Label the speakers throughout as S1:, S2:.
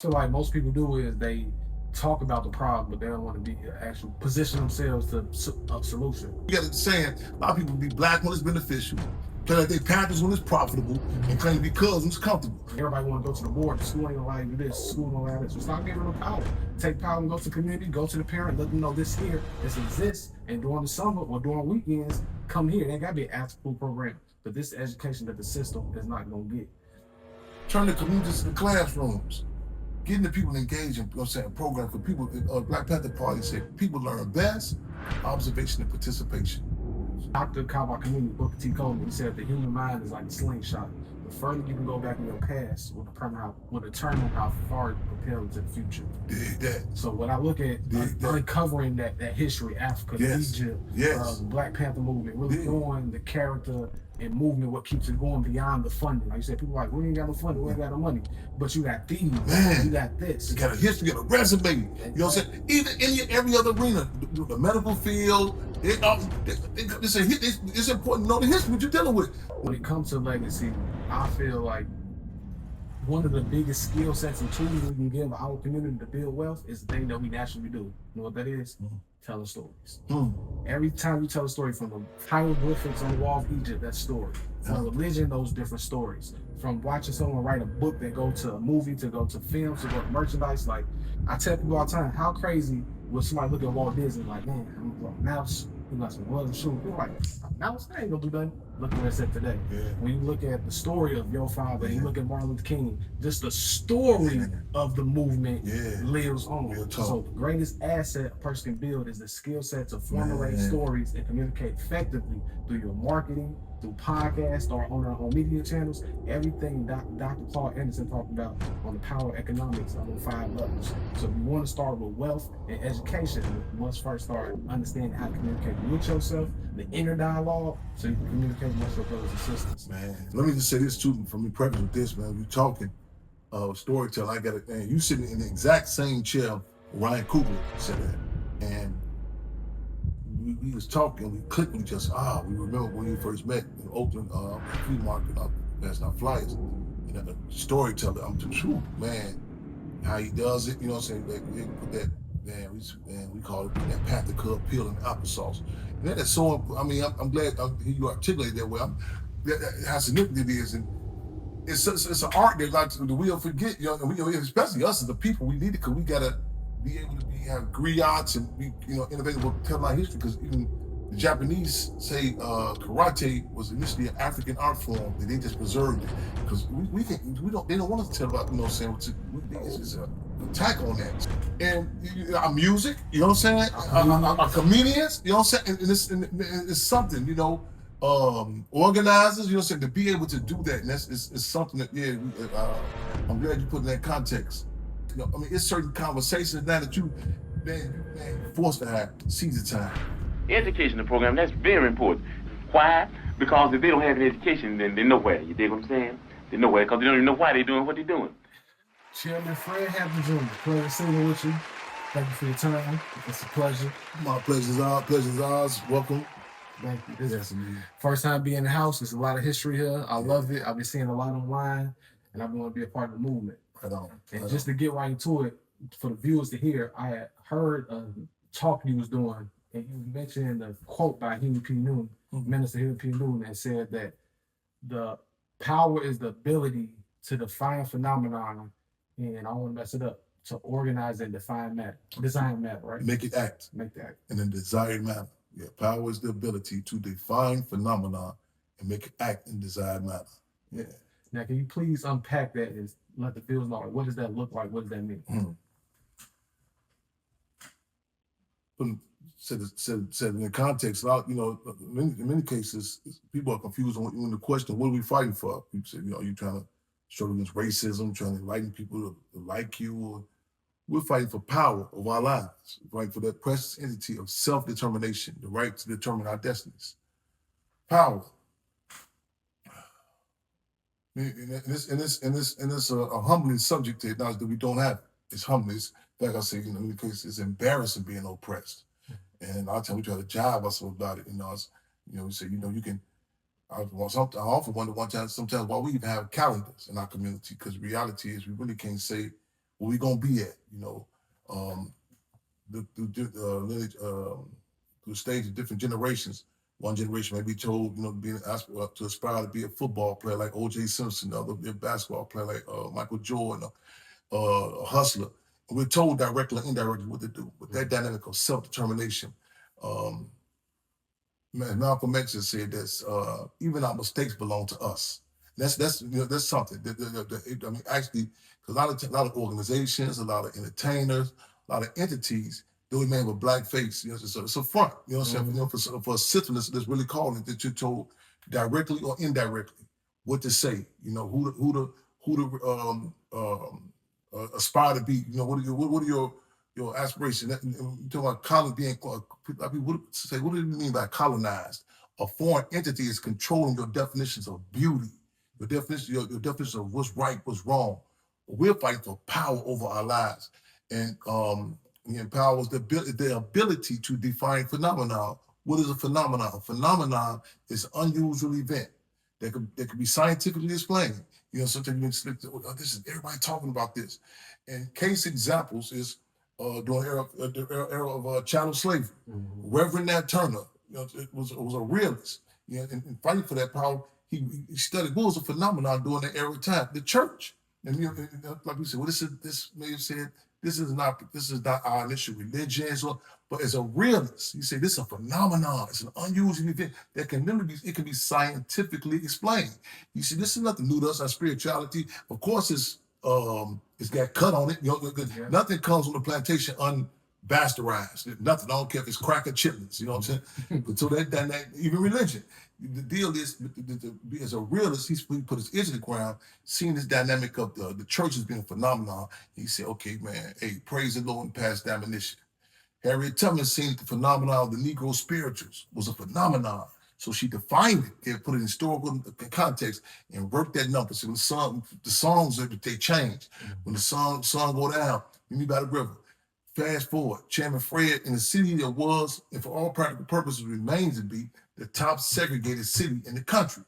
S1: feel like most people do is they talk about the problem, but they don't want to be actual position themselves to a solution.
S2: You got it saying a lot of people be black when it's beneficial, play like they Panthers when it's profitable, and claim to be cousins comfortable.
S1: Everybody want to go to the board. The school ain't gonna allow you this. School don't allow this. So stop giving them power. Take power and go to the community. Go to the parent. Let them know this here, this exists. And during the summer or during weekends, come here. It ain't gotta be an after-school program, but this is education that the system is not gonna get.
S2: Turn the communities into classrooms. Getting the people engaged in, you know what I'm saying, program for people. Black Panther Party said people learn best observation and participation.
S1: Dr. Kawhi Community, Booker T. Coleman, he said the human mind is like a slingshot. The further you can go back in your past will determine how far you propel into the future.
S2: Dig that.
S1: So when I look at uncovering that history, Africa, Egypt, Black Panther movement, really knowing the character and movement, what keeps it going beyond the funding. Like you said, people are like, we ain't got no funding, we ain't got no money. But you got these, you got this.
S2: You got a history, you got a resume. You know what I'm saying? Even in every other arena, the medical field, it's important to know the history, what you're dealing with.
S1: When it comes to legacy, I feel like one of the biggest skill sets and tools we can give our community to build wealth is the thing that we naturally do. You know what that is? Telling stories. Every time you tell a story, from the hieroglyphics on the wall of Egypt, that story. From religion, those different stories. From watching someone write a book that go to a movie, to go to films, to go to merchandise. Like, I tell people all the time, how crazy would somebody look at Walt Disney like, man, I'm a mouse, he got some gloves and shoes. People like, a mouse, I ain't gonna do nothing. Look at where it's at today. When you look at the story of your father, you look at Martin Luther King, just the story of the movement lives on. So the greatest asset a person can build is the skill set to formulate stories and communicate effectively through your marketing, through podcasts or on our own media channels. Everything Dr. Paul Anderson talked about on the power of economics on the 5 levels. So if you want to start with wealth and education, you must first start understanding how to communicate with yourself, the inner dialogue, so you can communicate with your brothers and sisters.
S2: Man, let me just say this too, from me preface with this, man. You talking storytelling, I got it, man. You sitting in the exact same chair Ryan Coogler said that. And we was talking, we clicked with each other. We remember when we first met in Oakland, flea market, passing out flyers. And the storyteller, I'm too true, man. How he does it, you know what I'm saying? Like, put that, we call it that Panther Club peel and applesauce. And that's so, I mean, I'm glad you articulated that way. How significant it is. And it's an art that, like, we'll forget, you know, especially us as the people, we need it, because we got to be able to have griots and be, you know, innovative with telling our history, because even the Japanese say karate was initially an African art form, and they just preserved it, because they don't want us to tell about, you know what I'm saying, it's an attack on that. And our music, you know what I'm saying, our comedians, you know what I'm saying, and it's something, you know, organizers, you know what I'm saying, to be able to do that, and it's something that, I'm glad you put in that context. You know, I mean, it's certain conversations now that you forced to have season time.
S3: Educational program, that's very important. Why? Because if they don't have an education, then they're nowhere. You dig what I'm saying? They're nowhere because they don't even know why they're doing what they're doing.
S1: Chairman Fred Hampton Jr., pleasure sitting with you. Thank you for your time. It's a pleasure.
S2: My pleasure's ours. Welcome.
S1: Thank you. This is first time being in the house. There's a lot of history here. I love it. I've been seeing a lot online, and I want to be a part of the movement.
S2: Right on.
S1: And just to get right into it, for the viewers to hear, I had heard a talk you was doing, and you mentioned a quote by Huey P. Newton, Minister Huey P. Newton, that said that the power is the ability to define phenomenon, and I don't want to mess it up, to organize and define matter, design matter, right?
S2: Make it act.
S1: Make that.
S2: In a desired manner. Yeah, power is the ability to define phenomenon and make it act in desired manner. Yeah.
S1: Now, can you please unpack that and let the viewers know, what does that look like? What does that mean?
S2: Said in the context, you know, in many cases, people are confused when the question, what are we fighting for? People say, you know, you're trying to struggle against racism, trying to enlighten people to like you. Or we're fighting for power of our lives, fighting for that precious entity of self-determination, the right to determine our destinies. Power. And this a humbling subject to acknowledge that we don't have it. It's humbling. Like I say, you know, in the case, it's embarrassing being oppressed. And I'll tell you, we try to jive ourselves about it. You know, we say, you know, you can. I often wonder sometimes why we even have calendars in our community, because reality is we really can't say where we gonna be at, you know. Through the stage of different generations. One generation may be told, you know, to aspire to be a football player like O.J. Simpson, the other be a basketball player like Michael Jordan, a hustler. And we're told directly or indirectly what to do. But that dynamic of self-determination, um, Malcolm X has said this: even our mistakes belong to us. That's you know, that's something. I mean, actually, a lot of organizations, a lot of entertainers, a lot of entities do remain with black face. You know, it's a front. You know what I'm saying? You know, for a system that's really calling that you're told directly or indirectly what to say. You know, who to aspire to be. You know, what are your aspirations? You talk about colon being. I mean, what do you mean by colonized? A foreign entity is controlling your definitions of beauty, your definition of what's right, what's wrong. We're fighting for power over our lives, and the power is the ability to define phenomena. What is a phenomenon? A phenomenon is an unusual event that could be scientifically explained. You know, sometimes you can this is everybody talking about this, and case examples is during the era of chattel slavery. Reverend Nat Turner, you know, it was a realist. You know, and fighting for that power, he studied what was a phenomenon during that era of time, the church. And you know, like we said, well, this may have said this is not our initial religion, but as a realist, you say this is a phenomenon. It's an unusual event that can literally be scientifically explained. You see, this is nothing new to us. Our spirituality, of course, it's got cut on it. You know, nothing comes on the plantation unbastardized. Nothing. I don't care if it's cracker chitlins. You know what I'm saying? But so that even religion. The deal is, as a realist, he put his ear to the ground, seeing this dynamic of the church as being a phenomenon. He said, okay, man, hey, praise the Lord and pass the ammunition. Harriet Tubman seen the phenomenon of the Negro spirituals was a phenomenon. So she defined it, put it in historical context, and worked that number. So the songs that they changed. When the sun go down, meet me by the river. Fast forward, Chairman Fred, in the city that was, and for all practical purposes remains to be, the top segregated city in the country.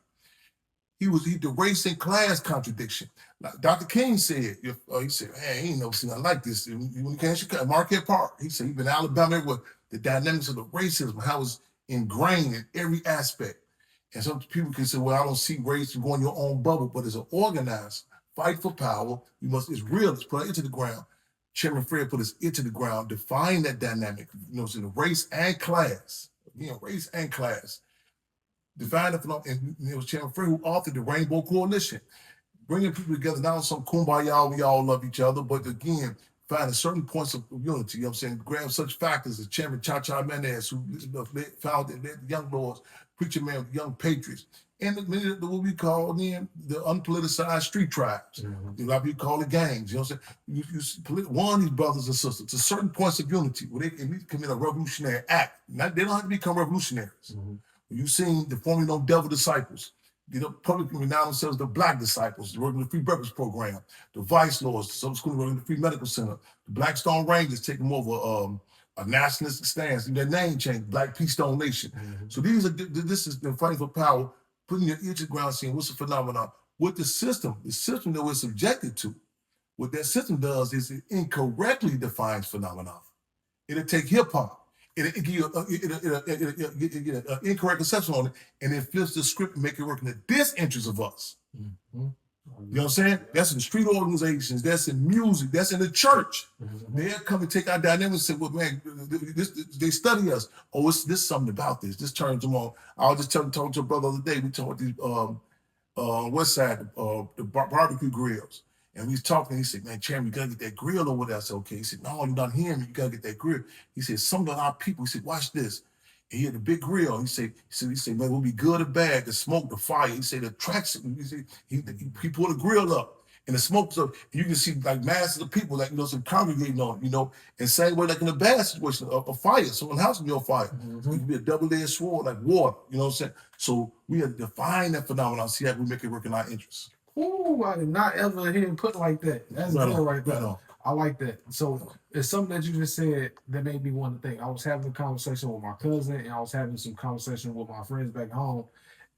S2: He the race and class contradiction. Like Dr. King said, he said, man, he ain't never seen nothing like this. When he came to Chicago, Marquette Park, he said he'd been in Alabama everywhere. The dynamics of the racism, how it's ingrained in every aspect. And some people can say, well, I don't see race and go in your own bubble, but as an organized fight for power, it's real, it's put it into the ground. Chairman Fred put his ear to the ground, define that dynamic, you know, so the race and class. You know, race and class. Define the phenomenon, and it was Chairman Fred who authored the Rainbow Coalition, bringing people together, not on some kumbaya, we all love each other, but again, finding certain points of unity, you know what I'm saying? Grab such factors as Chairman Cha-Cha Mendez, who founded the Young Lords, Preacher Man with Young Patriots, and many of what we call then the unpoliticized street tribes. A lot of people call it gangs, you know what I'm saying? You one of these brothers and sisters to certain points of unity where they can commit a revolutionary act. They don't have to become revolutionaries. You've seen the formerly known devil disciples, you know, publicly renowned themselves the Black disciples, working in the Free Breakfast Program, the Vice Lords, some school working in the Free Medical Center, the Blackstone Rangers taking over a nationalistic stance, and their name changed, Black Peace Stone Nation. So this is the fighting for power, putting your ear to the ground, seeing what's the phenomenon, what the system that we're subjected to, what that system does is it incorrectly defines phenomena. It'll take hip hop. It'll give you an incorrect conception on it, and it flips the script and make it work in the disinterest of us. You know what I'm saying? That's in street organizations, that's in music, that's in the church. They'll come and take our dynamics and say, well, man, they study us. Oh, there's something about this. This turns them on. I was just talking to a brother the other day. We talked about these west side, the barbecue grills. And we was talking, he said, man, Chairman, you gotta get that grill over there. I said, okay. He said, no, you're not hearing me. You gotta get that grill. He said, some of our people, he said, watch this. And he had a big grill. He said, man, we'll be good or bad, the smoke, the fire. He said, the tracks, he pulled the grill up and the smoke's up. And you can see like masses of people, like, you know, some congregating on it, you know, and same way, like in a bad situation, a fire, someone's house can be on fire. It can be a double-edged sword, like water, you know what I'm saying? So we have to define that phenomenon, see how we make it work in our interests.
S1: Ooh, I did not ever hear him put like that. That's good right there. Right, I like that. So it's something that you just said that made me want to think. I was having a conversation with my cousin, and I was having some conversation with my friends back home.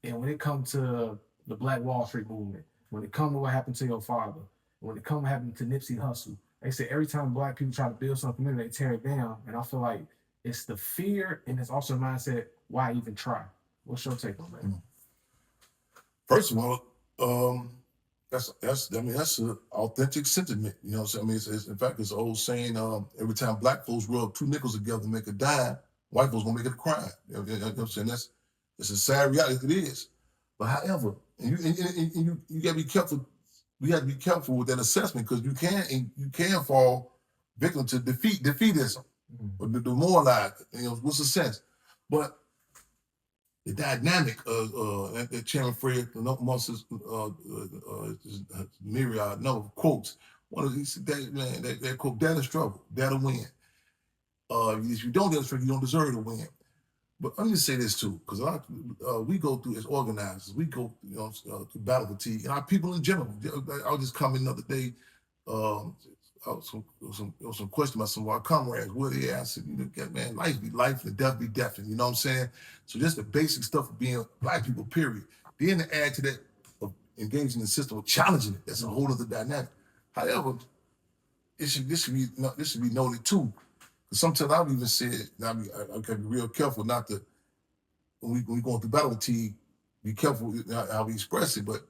S1: And when it comes to the Black Wall Street movement, when it comes to what happened to your father, when it comes to what happened to Nipsey Hussle, they say every time black people try to build something in, they tear it down. And I feel like it's the fear and it's also mindset, why even try? What's your take on that?
S2: First of all, that's an authentic sentiment. You know what I'm saying? I mean, in fact, it's an old saying, every time black folks rub 2 nickels together to make a dime, white folks gonna make it a crime. You know what I'm saying? It's a sad reality, it is. But however, and you gotta be careful. We have to be careful with that assessment because you can fall victim to defeatism, or the demoralized. You know, what's the sense? But the dynamic of that Chairman Fred, amongst his myriad number of quotes, one of these, that quote, that'll struggle, that'll win. If you don't dare struggle, you don't deserve to win. But let me say this too, because we go through as organizers, we go through battle fatigue, and our people in general. I was just coming the other day, some question about some of our comrades, where they at. I said, man, life be life and death be death. You know what I'm saying? So just the basic stuff of being black people, period. Then to add to that, of engaging in the system, of challenging it, that's a whole other dynamic. However, this should be noted too. Because sometimes I've even said, I gotta be real careful not to, when we going through battle fatigue, be careful how we express it, but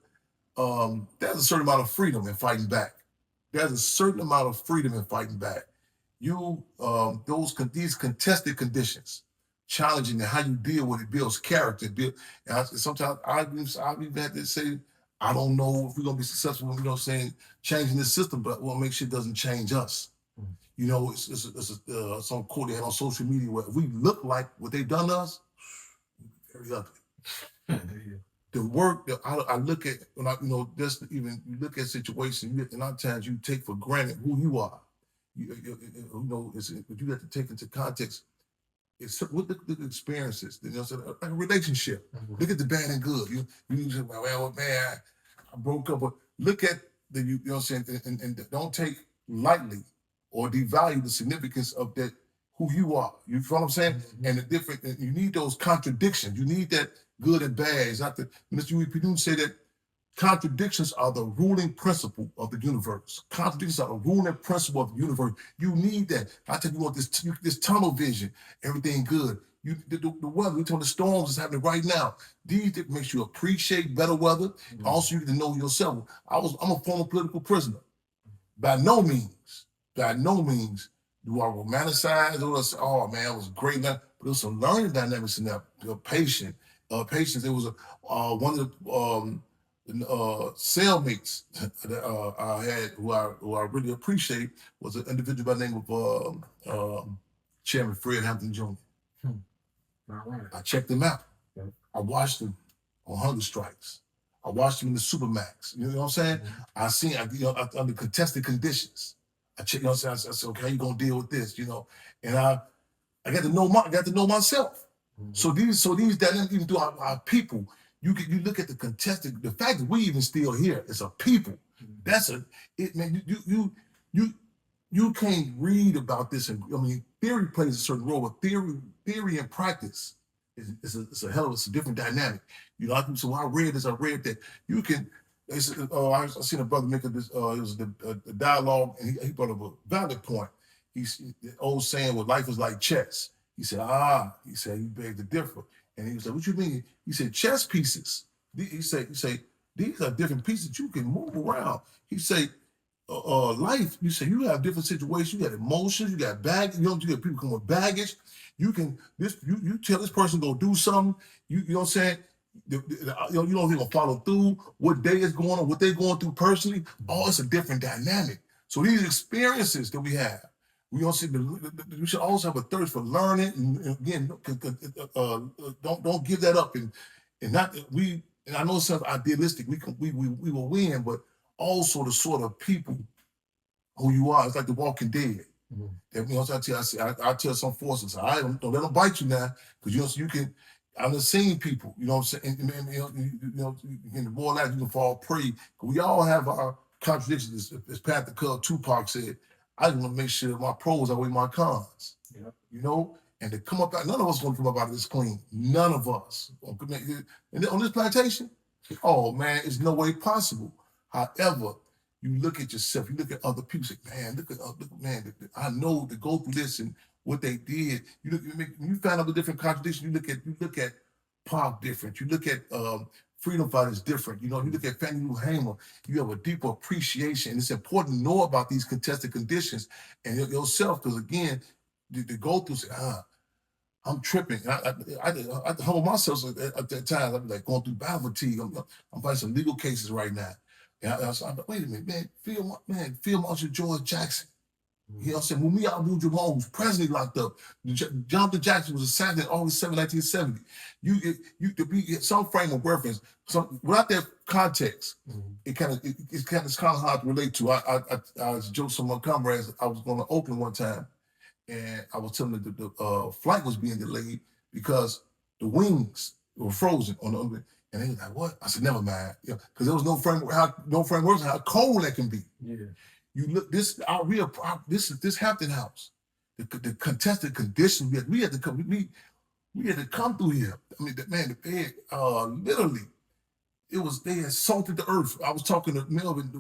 S2: there's a certain amount of freedom in fighting back. There's a certain amount of freedom in fighting back. These contested conditions, challenging and how you deal with it builds character. Sometimes I've even had to say, I don't know if we're gonna be successful when changing the system, but we'll make sure it doesn't change us. You know, it's some quote they had on social media where if we look like what they've done to us, very ugly. The work that I look at, when just even you look at situations, and a lot of times you take for granted who you are. But you have to take into context. Look at the experiences, like a relationship. Look at the bad and good. You say, well, man, I broke up, but look at and don't take lightly or devalue the significance of that, who you are. You feel what I'm saying? And the different, you need those contradictions. You need that good and bad. It's not Mr. Pidun say that contradictions are the ruling principle of the universe. Contradictions are the ruling principle of the universe. You need that. I tell you what, this tunnel vision, everything good. The weather, we tell the storms is happening right now. These that makes you appreciate better weather. Also, you get to know yourself. I'm a former political prisoner. By no means do I romanticize or say, oh man, it was great. But there was some learning dynamics in that. Patience. There was one of the cellmates that I had who I really appreciate was an individual by the name of Chairman Fred Hampton Jr.
S1: Right.
S2: I checked him out. Okay. I watched him on hunger strikes. I watched him in the Supermax. You know what I'm saying? I seen under contested conditions. I checked. I said, okay, how you gonna deal with this? And I got to know myself. So these dynamics, even through our people, you look at the contested, the fact that we even still here as a people. You can't read about this. Theory plays a certain role, but theory and practice is a hell of a different dynamic. So I read that you can. I seen a brother make this. It was a dialogue, and he brought up a valid point. The old saying, "Well, life is like chess." He said, he begged to differ. And he was like, what you mean? He said, chess pieces. He said, these are different pieces you can move around. He said, life, you say you have different situations, you got emotions, you got baggage, you get people come with baggage. You tell this person go do something, you know what I'm saying? You don't think they're gonna follow through, what day is going on, what they're going through personally. Oh, it's a different dynamic. So these experiences that we have, we should also have a thirst for learning, and again, don't give that up, and I know it's something idealistic. We will win, but also the sort of people who you are. It's like the Walking Dead. I tell some forces, don't let them bite you now, because you can. I've seen people, you know what I'm saying, in the boy life you can fall prey. We all have our contradictions, as Pat the Cub Tupac said. I just want to make sure my pros outweigh my cons. And to come up out, none of us going to come up out of this clean. None of us. And on this plantation, oh man, it's no way possible. However, you look at yourself, you look at other people, say, man, look, man, I know to go through this and what they did. You find out the different contradictions. You look at Pac different. You look at freedom fighters different. You look at Fannie Lou Hamer. You have a deeper appreciation. And it's important to know about these contested conditions and yourself, because again, to go through, say, I'm tripping. I humble myself at that time. I'm like going through battle fatigue. I'm fighting some legal cases right now. And I was like, wait a minute, man, Phil Marshall George Jackson. You know what I'm saying? Mumia Abu-Jamal was presently locked up. Jonathan Jackson was assassinated August 7, 1970. You to be some frame of reference. Without that context, it's kind of hard to relate to. I was joking with some of my comrades. I was going to Oakland one time, and I was telling them that the flight was being delayed because the wings were frozen on the. And they was like, "What?" I said, "Never mind," because there was no framework how cold that can be.
S1: Yeah.
S2: You look this this Hampton house, the contested conditions we had to come through here. I mean, the bed literally they had salted the earth. I was talking to Melvin,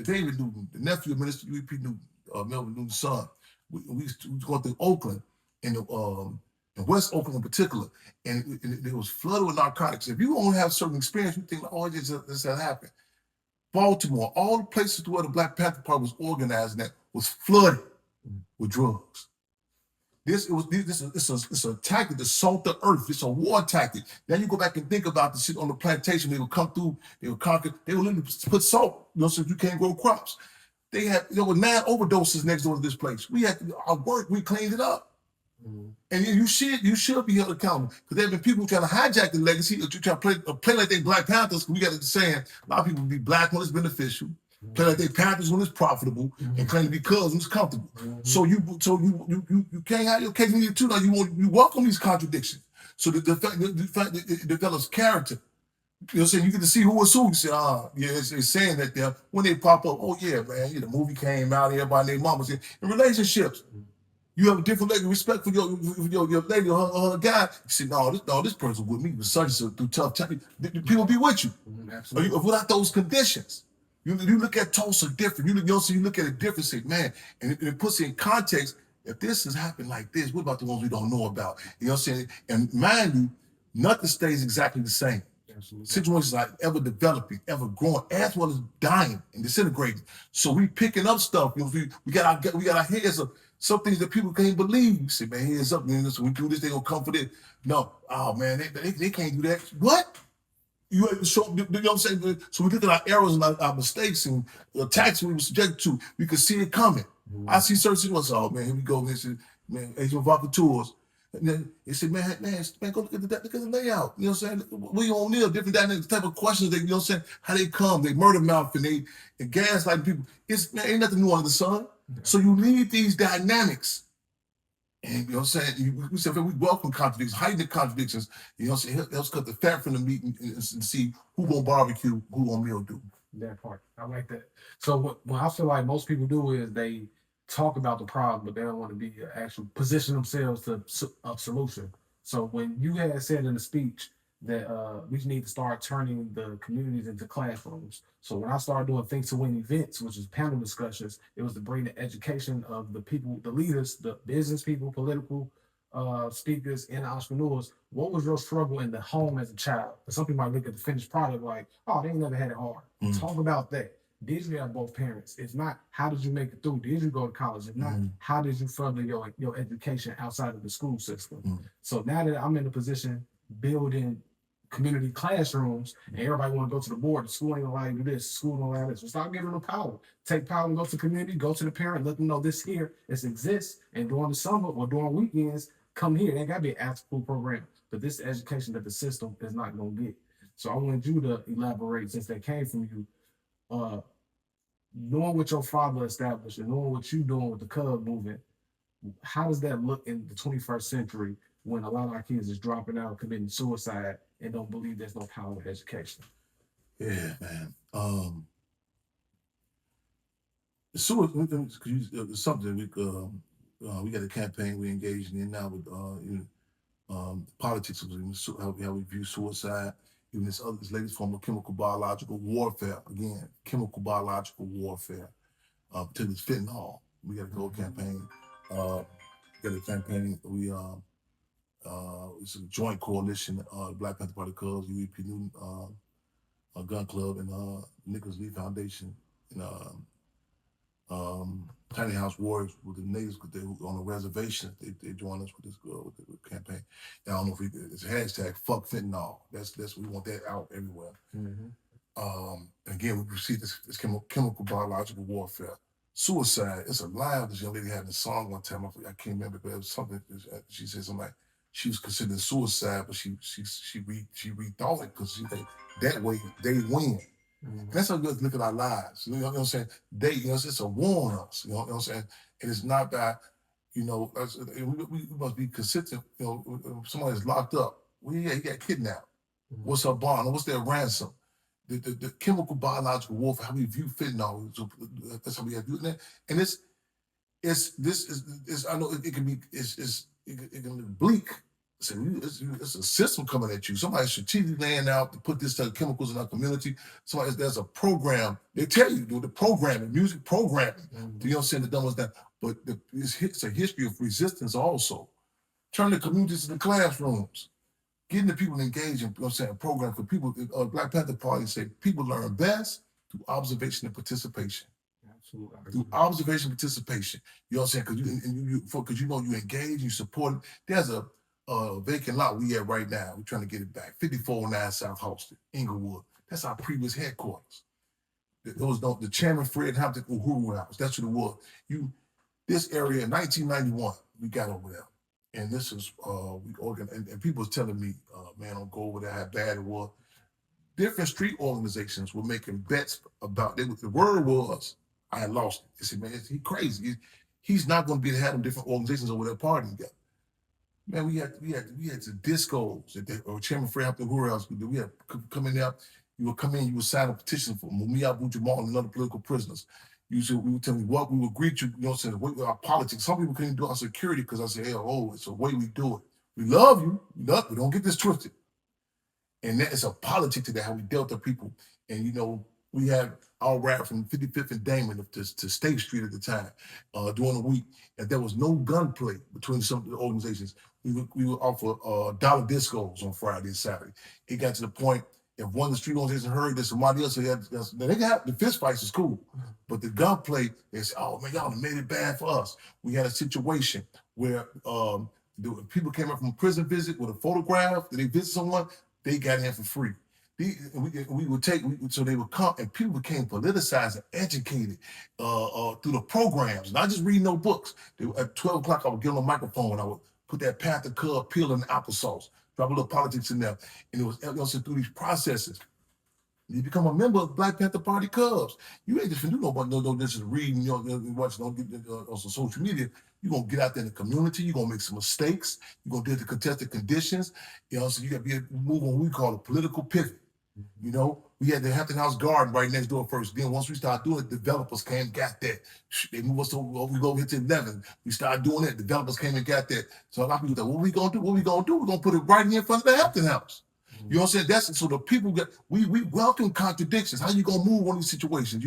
S2: David Newton, the nephew of Minister U.E.P. Newton, Melvin Newton's son. We was going through Oakland and West Oakland in particular, and it was flooded with narcotics. If you don't have certain experience, you think, oh, this has happened. Baltimore, all the places where the Black Panther Party was organized at was flooded with drugs. It's a tactic to salt the earth. It's a war tactic. Now you go back and think about the shit on the plantation. They would come through, they would conquer, they would literally put salt, so you can't grow crops. There were 9 overdoses next door to this place. We cleaned it up. And you should be held accountable, because there have been people trying to hijack the legacy, or trying to play like they Black Panthers. We got to saying a lot of people be black when it's beneficial, play like they Panthers when it's profitable, and claim to be cubs when it's comfortable. So you can't have your cake and eat it too. Now you welcome these contradictions. So the fact that it develops character. You know what I'm saying? You get to see who was who. You say, it's saying that there when they pop up. Oh yeah, man, the movie came out. Everybody, their mamas in relationships. You have a different level of respect for your lady or her guy. You say, no, this person with me was such through tough times. People be with you.
S1: Absolutely.
S2: Without those conditions. You look at Tulsa different. You look at it different. Say, man, and it puts it in context. If this has happened like this, what about the ones we don't know about? You know what I'm saying? And mind you, nothing stays exactly the same.
S1: Absolutely.
S2: Situations like ever developing, ever growing, as well as dying and disintegrating. So we picking up stuff. We got our heads up. Some things that people can't believe. You say, man, heads up, man. So we do this, they gonna come for this. No, oh man, they can't do that. What? You know what I'm saying? So we look at our errors and our mistakes and the attacks we were subjected to. We could see it coming. I see certain situations. Oh man, here we go. Man, Asian Vacateurs. And then they said, man, go look at the layout. You know what I'm saying? William O'Neill, different dynamics, type of questions. You know what I'm saying? How they come, they murder mouth and gaslight people. Ain't nothing new under the sun. So you need these dynamics. And you know what I'm saying? We said we welcome contradictions, heighten the contradictions. You know what I'm saying? Let's cut the fat from the meat and see who gonna barbecue, who gonna meal do.
S1: That part. I like that. So what I feel like most people do is they talk about the problem, but they don't want to be actual position themselves to a solution. So when you had said in the speech that we need to start turning the communities into classrooms. So when I started doing Think to Win events, which is panel discussions, it was to bring the education of the people, the leaders, the business people, political speakers, and entrepreneurs. What was your struggle in the home as a child? Because some people might look at the finished product like, oh, they ain't never had it hard. Talk about that. Did you have both parents? If not, how did you make it through? Did you go to college? If not, how did you further your education outside of the school system? So now that I'm in a position building community classrooms and everybody want to go to the board, the school ain't allow you to do this, school don't allow this. So stop giving them power. Take power and go to the community, go to the parent, let them know this here, this exists, and during the summer or during weekends, come here. It ain't gotta be an after school program, but this is education that the system is not gonna get. So I want you to elaborate, since that came from you, knowing what your father established and knowing what you're doing with the Cub movement, how does that look in the 21st century when a lot of our kids is dropping out, committing suicide, and don't believe there's no power in education?
S2: Yeah, man. Suicide is something we got a campaign we engaged in now with politics, how we view suicide even this latest form of chemical biological warfare. Again, chemical biological warfare. To this fentanyl. We got a gold campaign. Got a campaign. It's a joint coalition. Black Panther Party Cubs, UEP New Gun Club, and Nicholas Lee Foundation, and Tiny House Warriors with the natives on a reservation. They joined us with this campaign. And I don't know if it's hashtag fuck fentanyl. That's we want that out everywhere. And again, we see this chemical biological warfare. Suicide. It's alive. This young lady had a song one time. I can't remember, but it was something. She said something like she was considering suicide, but she rethought it because she think that way they win. That's how we look at our lives. You know what I'm saying? It's a war on us. You know what I'm saying? And it's not that, we must be consistent. If somebody's locked up, he got kidnapped. What's her bond? What's their ransom? The chemical biological warfare, how we view fentanyl. So that's how we have to do it. And I know it can be bleak. So it's a system coming at you. Somebody strategically laying out to put this type of chemicals in our community. There's a program. They tell you, the programming, music programming. You know what I'm saying? The dumb ones that. But it's a history of resistance also. Turn the communities into classrooms. Getting the people engaged in, program for people. Black Panther Party say people learn best through observation and participation. Absolutely. Through observation and participation. You know what I'm saying? Because you engage, you support it. There's a vacant lot we at right now. We're trying to get it back. 5409 South Halsted, Inglewood. That's our previous headquarters. It was the Chairman Fred Hampton Uhuru House. That's what it was. This area in 1991, we got over there. And this is, we organized, and people was telling me, man, don't go over there, how bad it was. Different street organizations were making bets about it. The word was, I had lost it. They said, man, he's crazy. He's not going to be able to have them different organizations over there partying together. Man, we had the discos or Chairman Fred Hampton Uhuru House. We had come in there. You would come in, you would sign a petition for Mumia Abu-Jamal and other political prisoners. We would tell me what we would greet you, you know what I'm saying, our politics. Some people couldn't do our security because I said, hey, it's a way we do it. We love you. We don't get this twisted. And that is a politics to that, how we dealt with people. And, we had our rap from 55th and Damon to State Street at the time during the week. And there was no gunplay between some of the organizations. We would offer dollar discos on Friday and Saturday. It got to the point, if one of the street organizations heard that somebody else had, they can have the fist fights is cool, but the gunplay, they said, oh man, y'all made it bad for us. We had a situation where people came up from a prison visit with a photograph. Did they visit someone? They got in for free. So they would come, and people became politicized and educated through the programs, not just reading no books. At 12 o'clock, I would get on the microphone and I would put that Panther Cub peel in the applesauce. Drop a little politics in there. And it was through these processes. You become a member of Black Panther Party Cubs. You ain't just do no just reading, watching on some social media. You're going to get out there in the community. You're going to make some mistakes. You're going to deal with the contested conditions. So you got to be move on what we call a political pivot. We had the Hampton House Garden right next door first. Then once we started doing it, developers came and got that. They moved us to, we go here to 11. We started doing it. Developers came and got that. So a lot of people thought, what we going to do? We're going to put it right in front of the Hampton House. You know what I'm saying? So the people we welcome contradictions. How you going to move on these situations?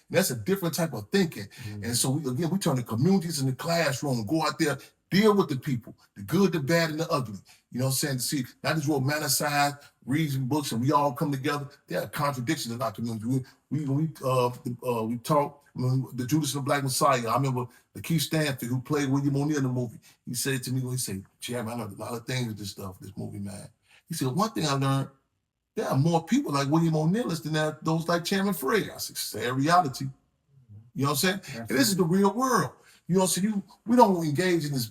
S2: That's a different type of thinking. And so we turn the communities in the classroom, go out there, deal with the people, the good, the bad, and the ugly. You know what I'm saying? To see, not just romanticize, reading books, and we all come together. There are contradictions in our community. We talk, the Judas and the Black Messiah. I remember Lakeith Stanfield, who played William O'Neill in the movie. He said to me, Chairman, I learned a lot of things with this movie, man. He said, one thing I learned, there are more people like William O'Neill than there are those like Chairman Fred. I said, sad reality. You know what I'm saying? And this is the real world. We don't engage in this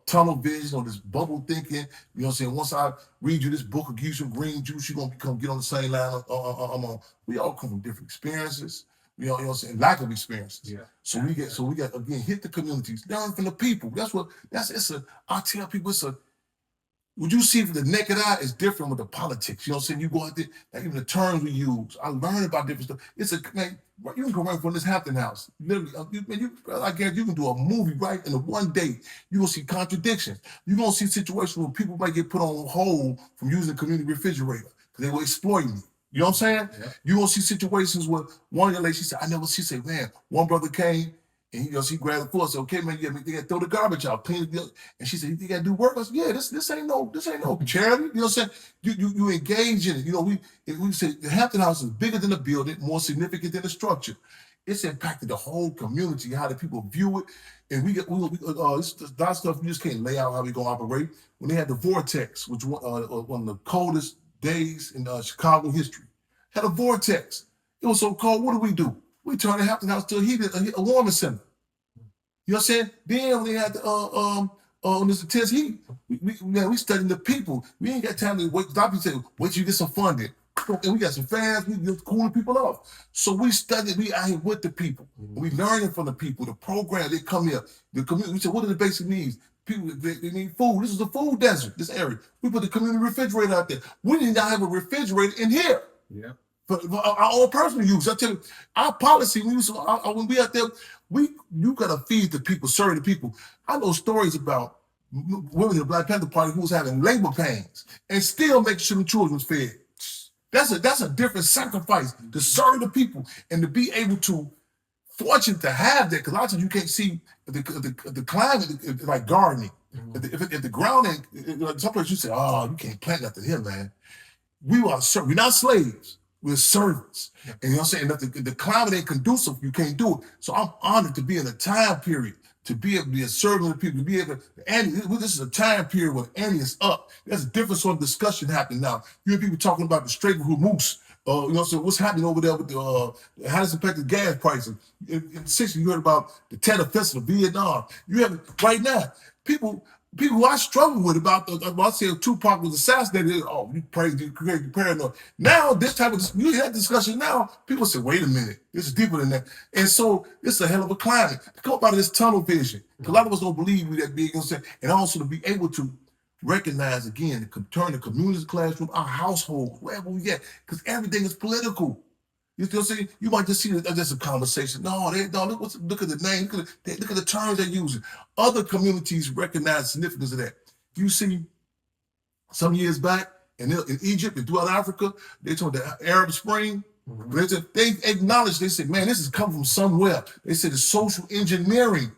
S2: tunnel vision or this bubble thinking. You know what I'm saying? Once I read you this book or give you some green juice, you're going to get on the same line I'm on. We all come from different experiences. You know what I'm saying? Lack of experiences. Yeah. So we got again, hit the communities, learn from the people. I tell people what you see from the naked eye is different with the politics. You know what I'm saying? You go out there, like even the terms we use. I learn about different stuff. You can go right from this Hampton House. Literally, I guarantee you can do a movie right in one day. You're going to see contradictions. You're going to see situations where people might get put on hold from using the community refrigerator. because they were exploiting me. You know what I'm saying?
S1: Yeah.
S2: You gonna see situations where one young lady, she said, man, one brother came and he grabbed the floor, said, okay, man, you gotta throw the garbage out, clean it up. And she said, you gotta do work. I said, yeah, this ain't no charity. You know what I'm saying? You engage in it. You know, we said the Hampton House is bigger than the building, more significant than the structure. It's impacted the whole community, how the people view it. And it's a lot of stuff we just can't lay out how we gonna operate. When they had the vortex, which one of the coldest days in Chicago history, had a vortex. It was so cold. What do? We turned the Hampton House to a warming center. You know what I'm saying? Then when they had on this intense heat, we studying the people. We ain't got time to wait. Stop and say, wait till you get some funding. And we got some fans, we just cooling people off. So we studied, we out here with the people. We learning from the people, the program, they come here, the community. We said, what are the basic needs? People, they need food. This is a food desert, this area. We put the community refrigerator out there. We did not have a refrigerator in here.
S1: Yeah.
S2: For our own personal use. I tell you, our policy, when we out there, you gotta feed the people, serve the people. I know stories about women in the Black Panther Party who was having labor pains and still making sure the children was fed. That's a different sacrifice to serve the people and to be able to, fortunate to have that, because a lot of times you can't see the climate like gardening. If the ground ain't, some places you say, oh, you can't plant nothing here, man. We're not slaves. We're servants. And you know what I'm saying? If the climate ain't conducive, you can't do it. So I'm honored to be in a time period, to be able to be a servant of people, to be able to, and this is a time period when Annie is up. There's a different sort of discussion happening now. You hear people talking about the Strait of Hormuz. You know, so what's happening over there with how it's impacted gas prices. In the 60s, you heard about the Tet Offensive, Vietnam. You have right now, people who I struggle with about I said Tupac was assassinated. Oh, you crazy, paranoid. Now this type of you had discussion now. People say, wait a minute, this is deeper than that. And so it's a hell of a climate. Come up out of this tunnel vision. A lot of us don't believe we that big, you know what I'm saying? And also to be able to recognize again, to turn the community classroom, our household, wherever we get, because everything is political. You know what I'm saying? You might just see that that's a conversation. No, look at the name, look at the terms they're using. Other communities recognize the significance of that. You see, some years back in Egypt and throughout Africa, they told the Arab Spring. They acknowledged, they said, man, this has come from somewhere. They said it's social engineering.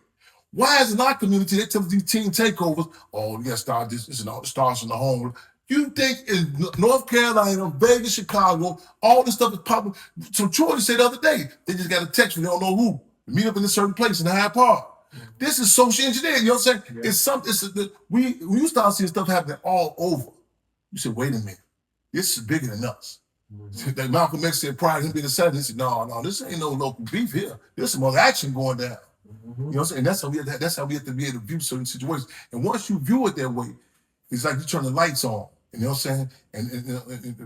S2: Why is in our community, they tell us these teen takeovers, oh, you gotta start this, it starts in the home. You think in North Carolina, Vegas, Chicago, all this stuff is popping. So Georgia said the other day, they just got a text from they don't know who. Meet up in a certain place in Hyde Park. This is social engineering, you know what I'm saying? Yeah. It's something, when you start seeing stuff happening all over, you say, wait a minute, this is bigger than us. Like Malcolm X said prior to him being assassinated, he said, no, this ain't no local beef here. There's some other action going down. You know what I'm saying? That's how we have to be able to view certain situations. And once you view it that way, it's like you turn the lights on. You know what I'm saying? And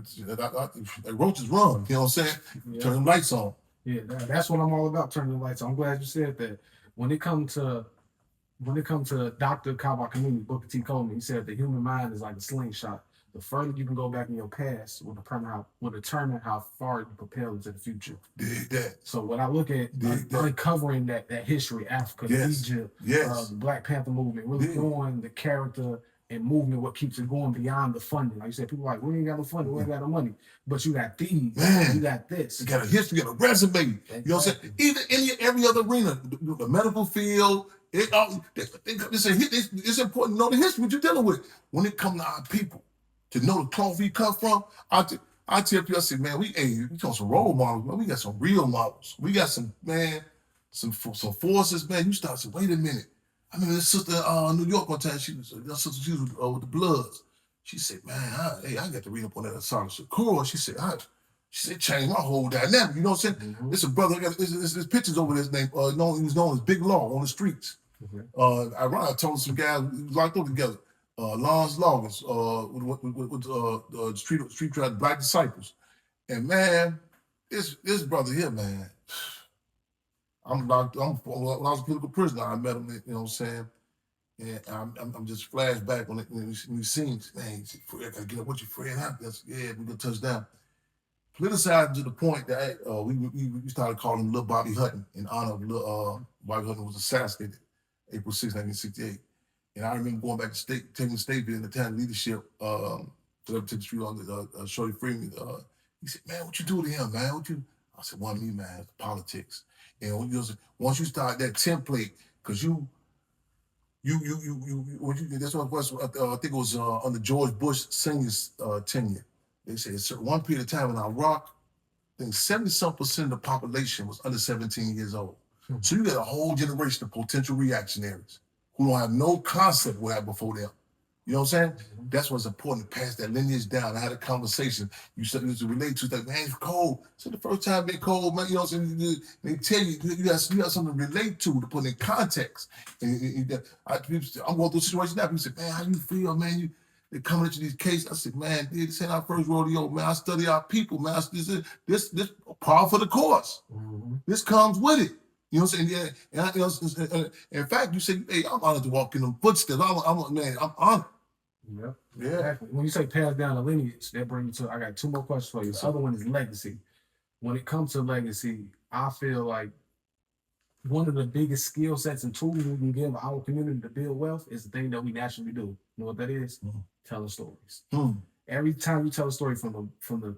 S2: roaches run. You know what I'm saying? Yeah. Turn the lights on.
S1: Yeah, that's what I'm all about. Turning the lights on. I'm glad you said that. When it comes to Dr. Kaba Kamini, Booker T. Coleman, he said the human mind is like a slingshot. The further you can go back in your past will determine how far you propel into the future.
S2: Dig that.
S1: So when I look at uncovering that history, Africa, Egypt, the Black Panther movement, really knowing the character and movement, what keeps it going beyond the funding. Like you said, people are like, we ain't got no funding, we ain't got no money. But you got these, you got this.
S2: You got a history, you got a resume. Exactly. You know what I'm saying? Even in every other arena, the medical field, it's important to know the history, what you're dealing with. When it comes to our people, to know the cloth we come from, I tell people, I say, man, we got some role models, man. We got some real models. We got some forces, man. You start saying, wait a minute. I remember this sister in New York one time, she was with the Bloods. She said, man, I got to read up on that Asana Shakur. She said, changed my whole dynamic. You know what I'm saying? It's a brother, there's pictures over his name. He was known as Big Law on the streets. I told some guys, we locked up together. Lawrence Loggins, with Street Tribe, Black Disciples. And man, this brother here, man, when I was a political prisoner, I met him, you know what I'm saying? And I'm just flashback when he sings, man, he said, Fred, I gotta get up with you, Fred. Yeah, we're gonna touch down. Politicized to the point that we started calling him Lil Bobby Hutton in honor of Bobby Hutton was assassinated April 6, 1968. And I remember going back to taking the state in the town leadership up to the street on the Shorty Freeman. He said, "Man, what you do to him, man? What you?" I said, "One me, man, politics." And once you start that template, because that's what was, I think it was under George Bush Senior's tenure. They said one period of time in Iraq, I think 70-some% of the population was under 17 years old. So you got a whole generation of potential reactionaries who don't have no concept of what happened before them. You know what I'm saying? That's what's important to pass that lineage down. I had a conversation. You said to relate to that, man, it's cold. So the first time it's cold, man, you know what I'm saying? They tell you got something to relate to put in context. I'm going through a situation now. People say, man, how you feel, man? They coming at you these cases. I said, man, dude, this ain't our first rodeo, man. I study our people, man. This par for the course. This comes with it. You know what I'm saying? Yeah. And in fact, you say, hey, I'm honored to walk in them footsteps. I'm honored.
S1: Yep.
S2: Yeah.
S1: Exactly. When you say pass down the lineage, that brings me to, I got two more questions for you. The other one is legacy. When it comes to legacy, I feel like one of the biggest skill sets and tools we can give our community to build wealth is the thing that we naturally do. You know what that is? Telling stories. Every time you tell a story from the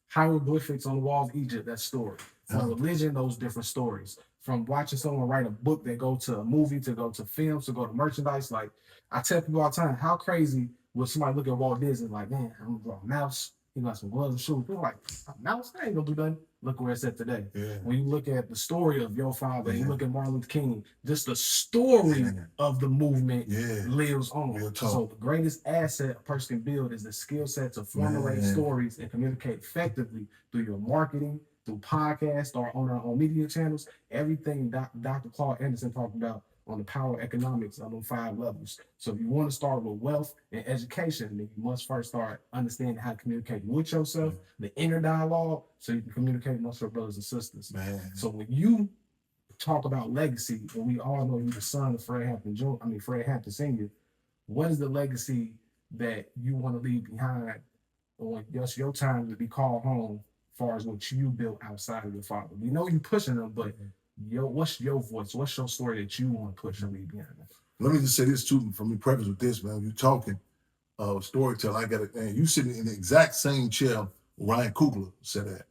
S1: hieroglyphics on the walls of Egypt, that story. From religion, those different stories. From watching someone write a book that go to a movie, to go to films, to go to merchandise. Like, I tell people all the time, how crazy would somebody look at Walt Disney like, man, I'm gonna draw a mouse, he got some gloves and shoes. People like, a mouse? I ain't gonna do nothing. Look where it's at today. Yeah. When you look at the story of your father, you look at Martin Luther King, just the story of the movement lives on. So the greatest asset a person can build is the skill set to formulate stories and communicate effectively through your marketing, through podcasts, or on our own media channels. Everything Dr. Claude Anderson talked about on the power of economics on those 5 levels. So if you want to start with wealth and education, then you must first start understanding how to communicate with yourself, the inner dialogue, so you can communicate amongst your brothers and sisters. So when you talk about legacy, and we all know you're the son of Fred Hampton Sr., what is the legacy that you want to leave behind on just your time to be called home as far as what you built outside of your father? We know you pushing them, but what's your voice? What's your story that you want to push and leave behind?
S2: Let me just say this too, from me preface with this, man. You talking storyteller, I got it, man. You sitting in the exact same chair Ryan Coogler sat at.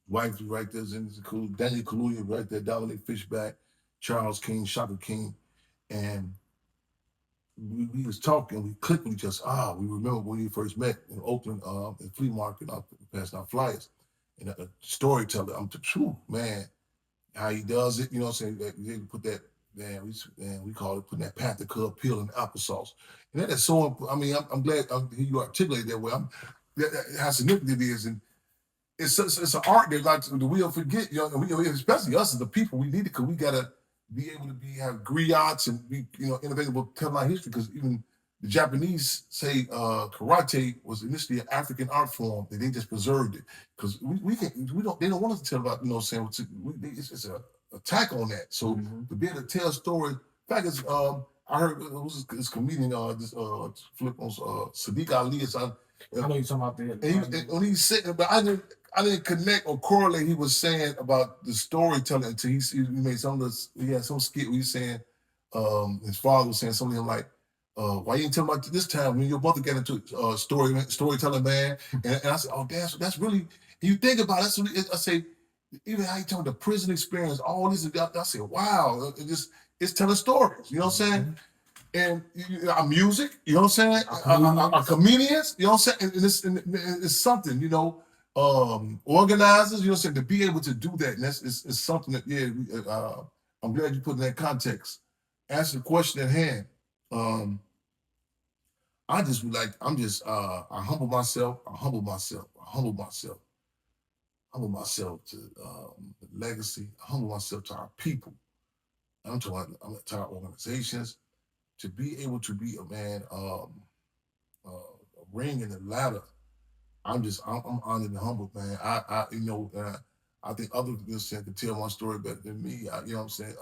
S2: Wife right there, Daniel Kaluuya right there, Dominic Fishback, Charles King, Shaka King, and we was talking, we clicked with each other. We remember when we first met in Oakland, at the flea market, passing out flyers. And a storyteller, I'm the truth, man. How he does it, you know what I'm saying? They put that, we call it putting that Panther Cub peel in the applesauce. And that is so, I'm glad you articulated that way. How significant it is. And it's an art that, like, we'll forget, especially us as the people, we need it because we got to be able to have griots and be, innovative with telling our history, because even the Japanese say karate was initially an African art form, and they just preserved it because they don't want us to tell about, it's an attack on that. So to be able to tell a story, in fact, it's I heard this comedian flip on Sadiq Ali.
S1: I know you're talking about that.
S2: When he's sitting, but I didn't connect or correlate he was saying about the storytelling until he made he had some skit where he's saying his father was saying something like, why you didn't tell me about this time when your mother got into storytelling, man? And I said, oh, that's really, you think about it, that's really, I say, even how you tell the prison experience, all this, I say, wow, it's telling stories, you know what I'm saying? And our music, you know what I'm saying? Our comedians, you know what I'm saying? And it's something, organizers, you know what I'm saying? To be able to do that, and it's something that, I'm glad you put in that context. Answer the question at hand. I humble myself to the legacy, I humble myself to our people. I'm to our organizations, to be able to be a man, a ring in the ladder. I'm honored and humbled, man. I think others can tell my story better than me. You know what I'm saying?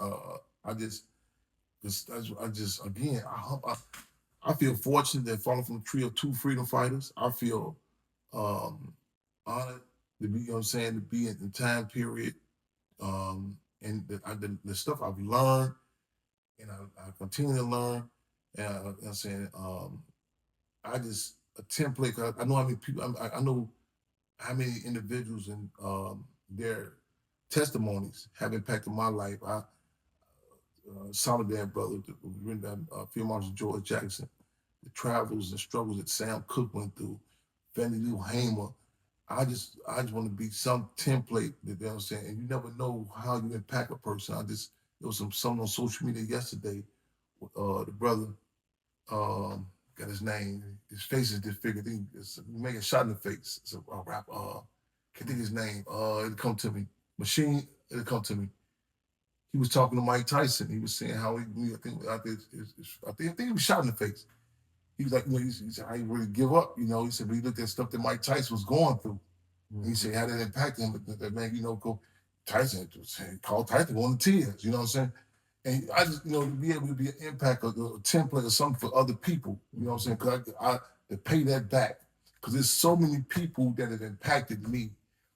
S2: I feel fortunate that falling from a tree of 2 freedom fighters. I feel honored to be, to be in the time period, and the stuff I've learned, and I continue to learn. And I just a template. I know how many people. I know how many individuals and their testimonies have impacted my life. Solidarity Brother, written by Field Marshal George Jackson, the travels and struggles that Sam Cooke went through, Fannie Lou Hamer. I just want to be some template, you know what I'm saying? And you never know how you impact a person. There was something on social media yesterday. The brother, got his name. His face is disfigured. He's making a shot in the face. It's a rap. Can't think his name. It'll come to me. It'll come to me. He was talking to Mike Tyson. He was saying how I think he was shot in the face. He was like, he said, I didn't really give up, He said, but he looked at stuff that Mike Tyson was going through. And he said, how did that impact him? But that man, Tyson, called Tyson on the tears, you know what I'm saying? And I just, to be able to be an impact or a template or something for other people, you know what I'm saying? Because I to pay that back. Because there's so many people that have impacted me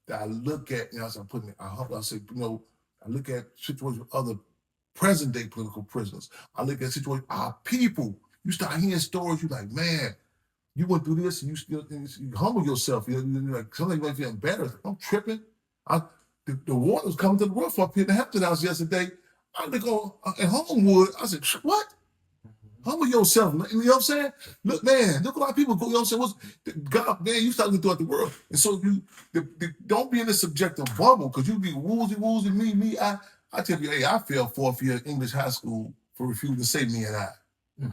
S2: that I look at, I say, I look at situations with other present day political prisoners. I look at situations, our people. You start hearing stories, you're like, man, you went through this and you humble yourself. You're like, something might feel embarrassed. I'm tripping. The water was coming to the roof up here in the Hampton house yesterday. I look on in Homewood. I said, what? Humble yourself. You know what I'm saying? Look, man, look a lot of people go, you know what I'm saying? God, man, you start looking throughout the world. And so don't be in this subjective bubble because you be woozy, me. I tell you, hey, I failed 4th year English high school for refusing to say me and I.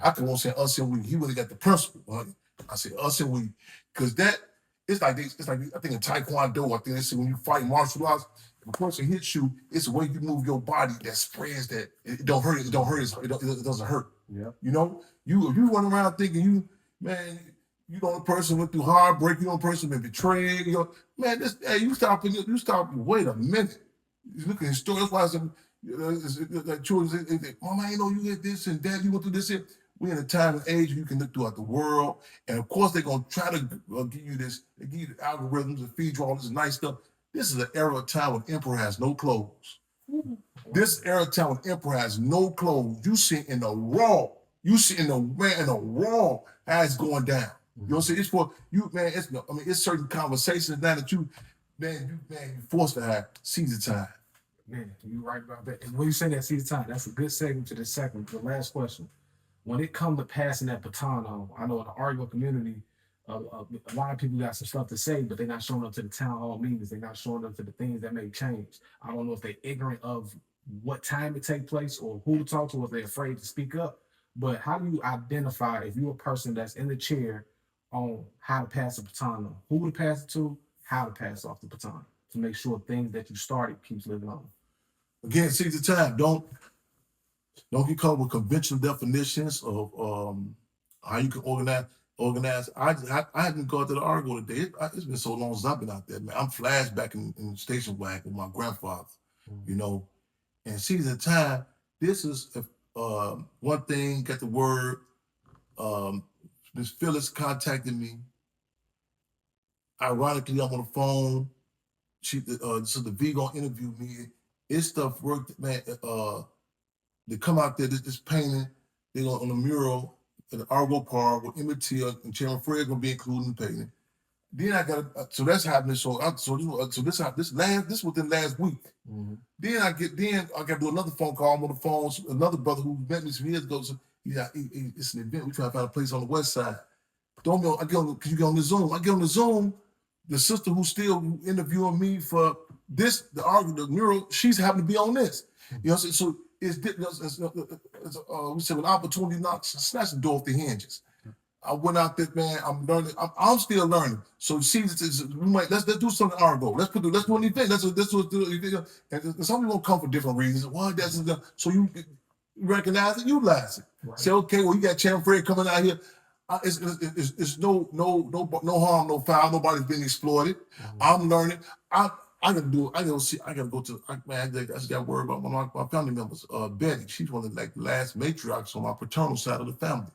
S2: I can won't say us and we. He really got the principle. Right? I say us and we, because it's like I think in Taekwondo. I think they say when you fight martial arts, if a person hits you, it's the way you move your body that spreads that it don't hurt. It doesn't hurt.
S1: Yeah.
S2: You run around thinking you know the person went through heartbreak. You know the person been betrayed. You stop. Wait a minute. You look at his story. That's why I said. Like children say, Mama, I know you did this and that, you went through this here. We're in a time and age where you can look throughout the world. And of course, they're going to try to give you this, they give you the algorithms and feed you all this nice stuff. This is an era of time when emperor has no clothes. This era of time when emperor has no clothes. You see in the raw. You see in the raw how it's going down. You know what I'm saying? It's for you, man. It's certain conversations now that you forced to have season time.
S1: Man, you're right about that. And when you say that season time, that's a good segment to the last question. When it comes to passing that baton on, I know in the Argo community, a lot of people got some stuff to say, but they're not showing up to the town hall meetings. They're not showing up to the things that may change. I don't know if they're ignorant of what time it takes place or who to talk to, or if they're afraid to speak up. But how do you identify if you're a person that's in the chair on how to pass the baton on, who to pass it to, how to pass off the baton to make sure things that you started keeps living on?
S2: Again, seize the time. Don't get caught with conventional definitions of how you can organize. I hadn't gone to the Argo today. It's been so long since I've been out there, man. I'm flashback in the station wagon with my grandfather, And seize the time. This is one thing. Got the word. Miss Phyllis contacted me. Ironically, I'm on the phone. So the V gonna interview me. It's stuff worked, man. They come out there, this painting, they go on the mural at the Argo Park with Emmett Till and Chairman Fred gonna be included in the painting. Then I got so that's happening. So this within last week. Mm-hmm. Then I got to do another phone call. I'm on the phone. Another brother who met me some years ago. So it's an event. We try to find a place on the west side. Don't go. Can you get on the Zoom? I get on the Zoom. The sister who's still interviewing me for this, the mural, she's happened to be on this. So we said when opportunity knocks, snatch the door off the hinges. I went out there, man. I'm learning. I'm still learning. So see, let's do something Argo. Let's do an event. Let's do an event. And some people come for different reasons. So you recognize it, utilize it. Right. Say, okay, well, you got Chairman Fred coming out here. It's no harm, no foul. Nobody's being exploited. Mm-hmm. I'm learning. I gotta do. I gotta go to. I just got worried about my family members. Betty, she's one of the last matriarchs on my paternal side of the family.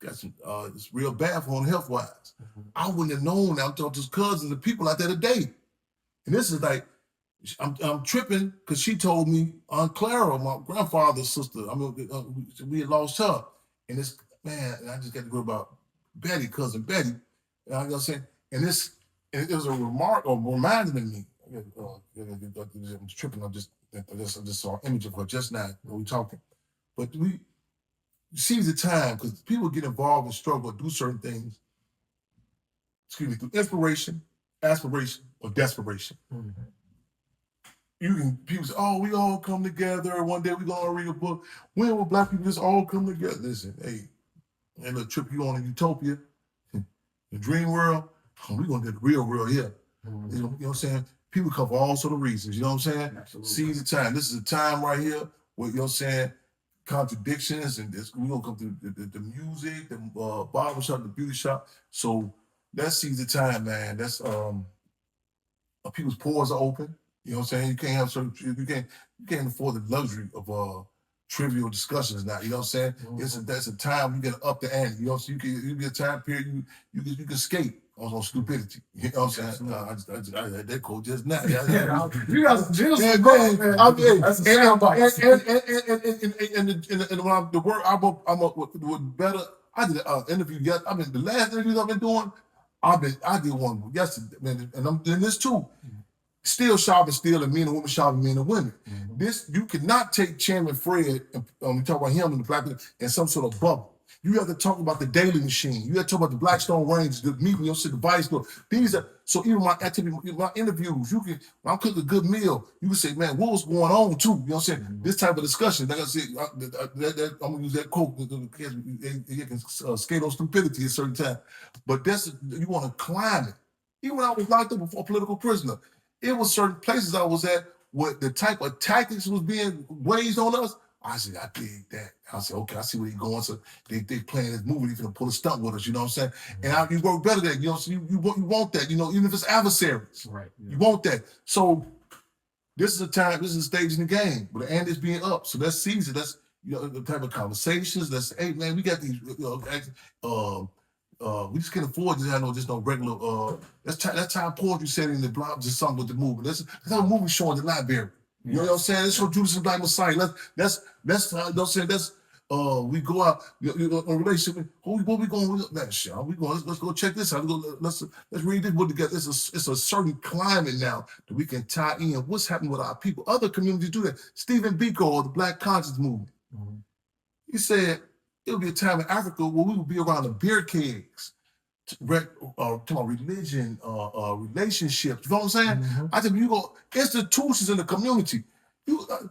S2: Got some. It's real bad for her health wise. Mm-hmm. I wouldn't have known. I'm talking to his cousins and people out there today, and this is like. I'm tripping because she told me Aunt Clara, my grandfather's sister. We had lost her, and it's. Man, I just got to go about Betty, cousin Betty. You know what I'm saying? And it was a reminder to me. I'm tripping. I just saw an image of her just now when we talking. But we seize the time because people get involved and struggle, do certain things. Excuse me, through inspiration, aspiration, or desperation. People say, oh, we all come together. One day we're gonna read a book. When will Black people just all come together? Listen, hey, little trip you on in utopia, the dream world, we're gonna get the real world here. You know what I'm saying? People come for all sort of reasons, you know what I'm saying?
S1: Absolutely.
S2: Seize the time. This is a time right here where, you know what I'm saying, contradictions, and we're gonna come through the music, the barbershop, the beauty shop. So let's seize the time, man. That's people's pores are open. You know what I'm saying? You can't afford the luxury of trivial discussions now. You know what I'm saying? That's a time you get up the ante. You know, so you get a time period you can escape on stupidity. You know what I'm saying? I had that quote just now.
S1: You guys just
S2: Man,
S1: that's a soundbite.
S2: And when the work I'm better. I did an interview. I mean, the last interviews I've been doing, I did one yesterday, man, and I'm doing this too. Still shopping, still, and men and women shopping, men and women. This, you cannot take Chairman Fred, and we talk about him and the Black people in some sort of bubble. You have to talk about the Daily Machine. You have to talk about the Blackstone Rangers, the meeting, you know, the Vice Lord. These are, so even my activity, my interviews, when I'm cooking a good meal, you can say, man, what was going on too? You know what I'm saying? This type of discussion, like I said, I'm gonna use that quote, you can skate on stupidity at a certain time. But you want to climb it. Even when I was locked up before a political prisoner, it was certain places I was at where the type of tactics was being waged on us. I said, I dig that. I said, okay, I see where he's going. So they playing this movie, they're gonna pull a stunt with us, you know what I'm saying? And you work better than that, you know, so you want that, you know, even if it's adversaries.
S1: Right. Yeah.
S2: You want that. So this is a stage in the game, but the end is being up. So let's seize it. That's, you know, the type of conversations. Let's, hey man, we got these, you know, we just can't afford to have no regular. That's time poetry setting in the block, just something with the movie. That's how a movie showing the library. You know what I'm saying? Let's show Judas and Black Messiah. Let's you know what I'm saying? We go out, you know, a relationship. What we going? Man, shit, we going? Let's go check this out. Let's read this book together. It's a certain climate now that we can tie in what's happening with our people. Other communities do that. Stephen Biko of the Black Conscience Movement. He said it'll be a time in Africa where we will be around the beer kegs, talking about religion, relationships. You know what I'm saying? I think you go institutions in the community.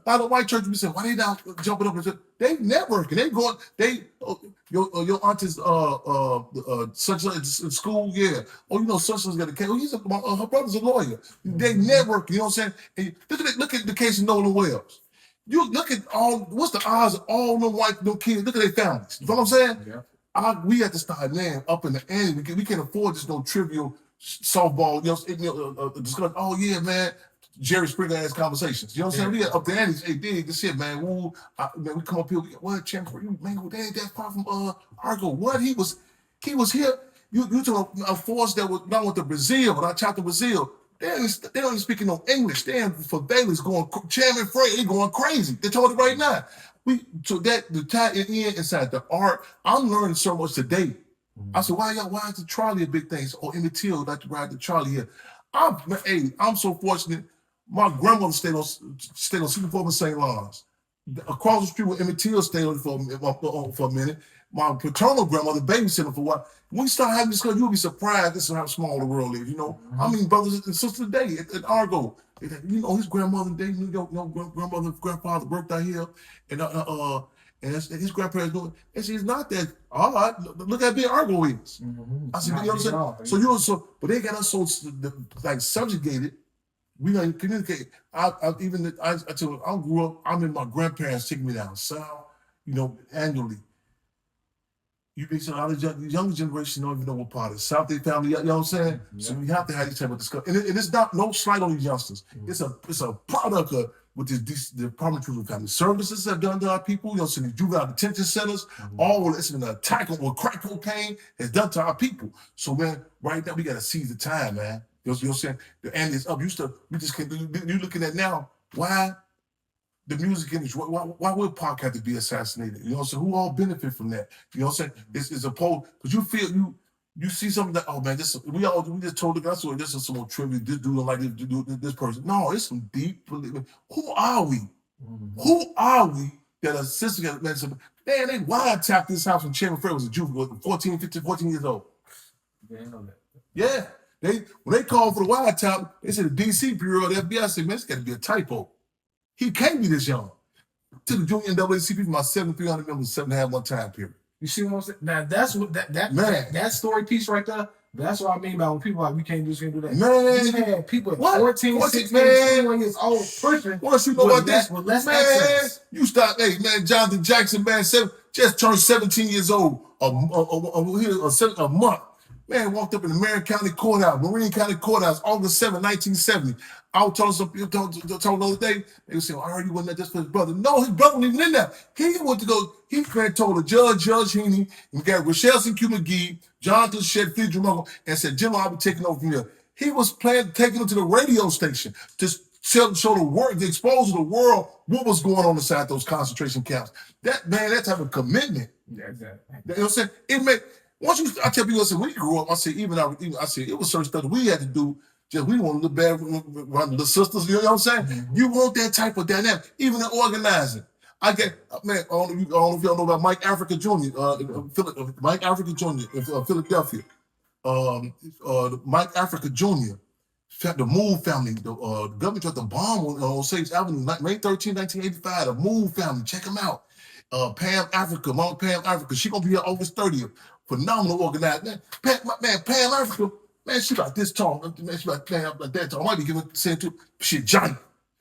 S2: By the white church, we say, why they not jumping up and say, they networking, they going, your auntie's such in school, yeah. Oh, you know, such got a case. Oh, her brother's a lawyer. They networking, you know what I'm saying? And look at the case of Nolan Wells. You look at what's the odds of all them white kids? Look at their families. You know what I'm saying? Yeah. We have to start now up in the ante. We can't afford just no trivial softball, discussion. Oh yeah, man. Jerry Springer ass conversations. You know what I'm saying? We got up the ante. Hey, dig this shit, man. Man, we come up here. What champ for you, man? They ain't that far from Argo. What he was here. You took a force that was not with the Brazil, but I chopped to Brazil. They don't even speak no English. They in favelas going, Chairman Fred, they going crazy. They told it right now. So that the tie it in inside the art, I'm learning so much today. I said, why is the trolley a big thing? Oh, Emmett Till like to ride the trolley here. I'm so fortunate. My grandmother stayed on Superform in St. Lawrence. Across the street where Emmett Till stayed on for a minute. My paternal grandmother babysitting for a while. When you start having this discussion, you'll be surprised. This is how small the world is, you know. I mean, brothers and sisters today at Argo. You know, his grandmother, grandmother, grandfather worked out here, and his grandparents doing. And she's not that odd. Look at how big Argo is. I said, you know what I'm saying? So but they got us so like subjugated. We don't communicate. I grew up. I mean, my grandparents taking me down south, you know, annually. You be saying, the younger generation don't even know what part of the South they family, you know what I'm saying? So we have to have these type of discussion. And it's not no slight on these youngsters. It's a product of what the Department of Juvenile Family Services have done to our people. You know, so the juvenile detention centers, all it's been an attack on what crack cocaine has done to our people. So man, right now we gotta seize the time, man. You know what I'm saying? The end is up. We just can't do. You're looking at now. Why? the music industry. Why would Pac have to be assassinated? You know what I'm saying? Who all benefit from that? You know what I'm saying? It's opposed because you feel you see something that, oh man, we just told the guy, so this is some more trivia. This dude don't like this person. No, it's some deep. Who are we?
S1: Mm-hmm.
S2: Who are we that a sister got man? They wiretapped this house when Chairman Fred was a juvenile, 14 years old.
S1: They didn't know that.
S2: Yeah. When they called for the wiretap, they said the DC Bureau of the FBI said, man, it's got to be a typo. He can't be this young. To the junior NAACP from my 7,300 members, 7.5 one time period.
S1: You see what I'm saying? Now that's what that story piece right there. That's what I mean by when people are like, we can't do this, we can't do that.
S2: Man,
S1: you had people at
S2: what?
S1: 14, 16, 21 years old pushing.
S2: Once you know about this,
S1: with less
S2: man,
S1: access.
S2: you start, hey, man, Jonathan Jackson, man, just turned 17 years old a month. Man, walked up in the Marine County Courthouse, August 7, 1970. I was telling some people, told the other day, they were saying, I heard you wasn't there just for his brother. No, his brother wasn't even in there. He went to go, he told the Judge Heaney, and got Rochelle Q. McGee, Jonathan Shedfield Drummond, and said, Jim, I'll be taking over from here. He was taking him to the radio station to show the world, to expose to the world what was going on inside those concentration camps. That type of commitment.
S1: Yeah, exactly.
S2: You know what I'm saying? It made, I tell people, I said, when you grew up, I said, I said, it was certain stuff that we had to do. Just we want to look bad around the sisters, you know what I'm saying? Mm-hmm. You want that type of dynamic, even in organizing. I don't know if y'all know about Mike Africa Jr., Mike Africa Jr. in Philadelphia. Mike Africa Jr., the Moore family, the government tried to bomb on Sage Avenue, May 13, 1985, the Moore family, check them out. Mama Pam Africa, she gonna be here August 30th. Phenomenal organized. Man, Pam Africa, man, she about this tall. Man, she about that tall. I might be giving saying too. She giant.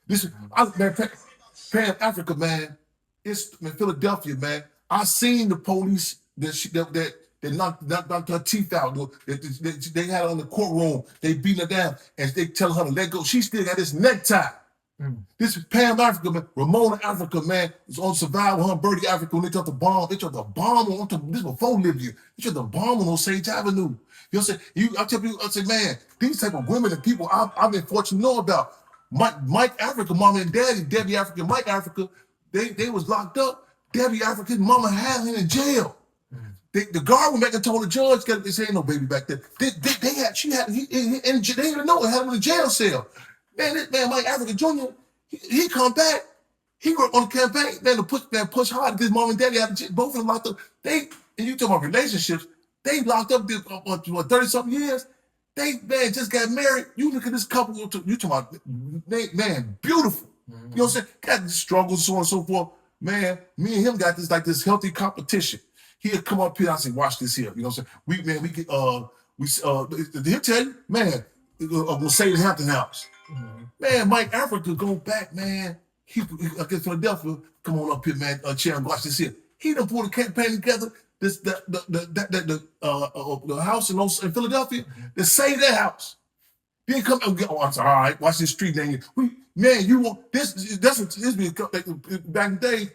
S2: Pam Africa, man, it's in Philadelphia, man. I seen the police that knocked her teeth out. They had her in the courtroom. They beating her down and they telling her to let go. She still got this necktie. This is Pam Africa, man. Ramona Africa, man, is on Survival with her Birdie Africa when they tried to bomb. They tried to bomb on this before Libya. They tried to bomb on Osage Avenue. You know what I'm saying? I tell people, I say, man, these type of women and people I've been fortunate to know about. Mike Africa, mama and daddy, Debbie Africa, Mike Africa, they was locked up. Debbie Africa's mama had him in jail. The guard went back and told the judge, they say ain't no baby back there. They didn't even know it, had him in a jail cell. Man, this man, Mike Africa Jr., he come back. He worked on the campaign, man, to push hard because mom and daddy have both of them locked up. And you talk about relationships, they locked up 30-something years. They, man, just got married. You look at this couple, you talking about, man, beautiful. You know what I'm saying? Got these struggles, so on and so forth. Man, me and him got this healthy competition. He'll come up here, I say, watch this here. You know what I'm saying? He'll tell you, man, we'll say the Hampton house. Man, Mike Africa go back, man. He against Philadelphia. Come on up here, man. Chair and watch this here. He done pulled a campaign together. The house in Philadelphia. They saved that house. Then come and get. Oh, I'm sorry. All right, watch this street name. You want this? This be back in the day.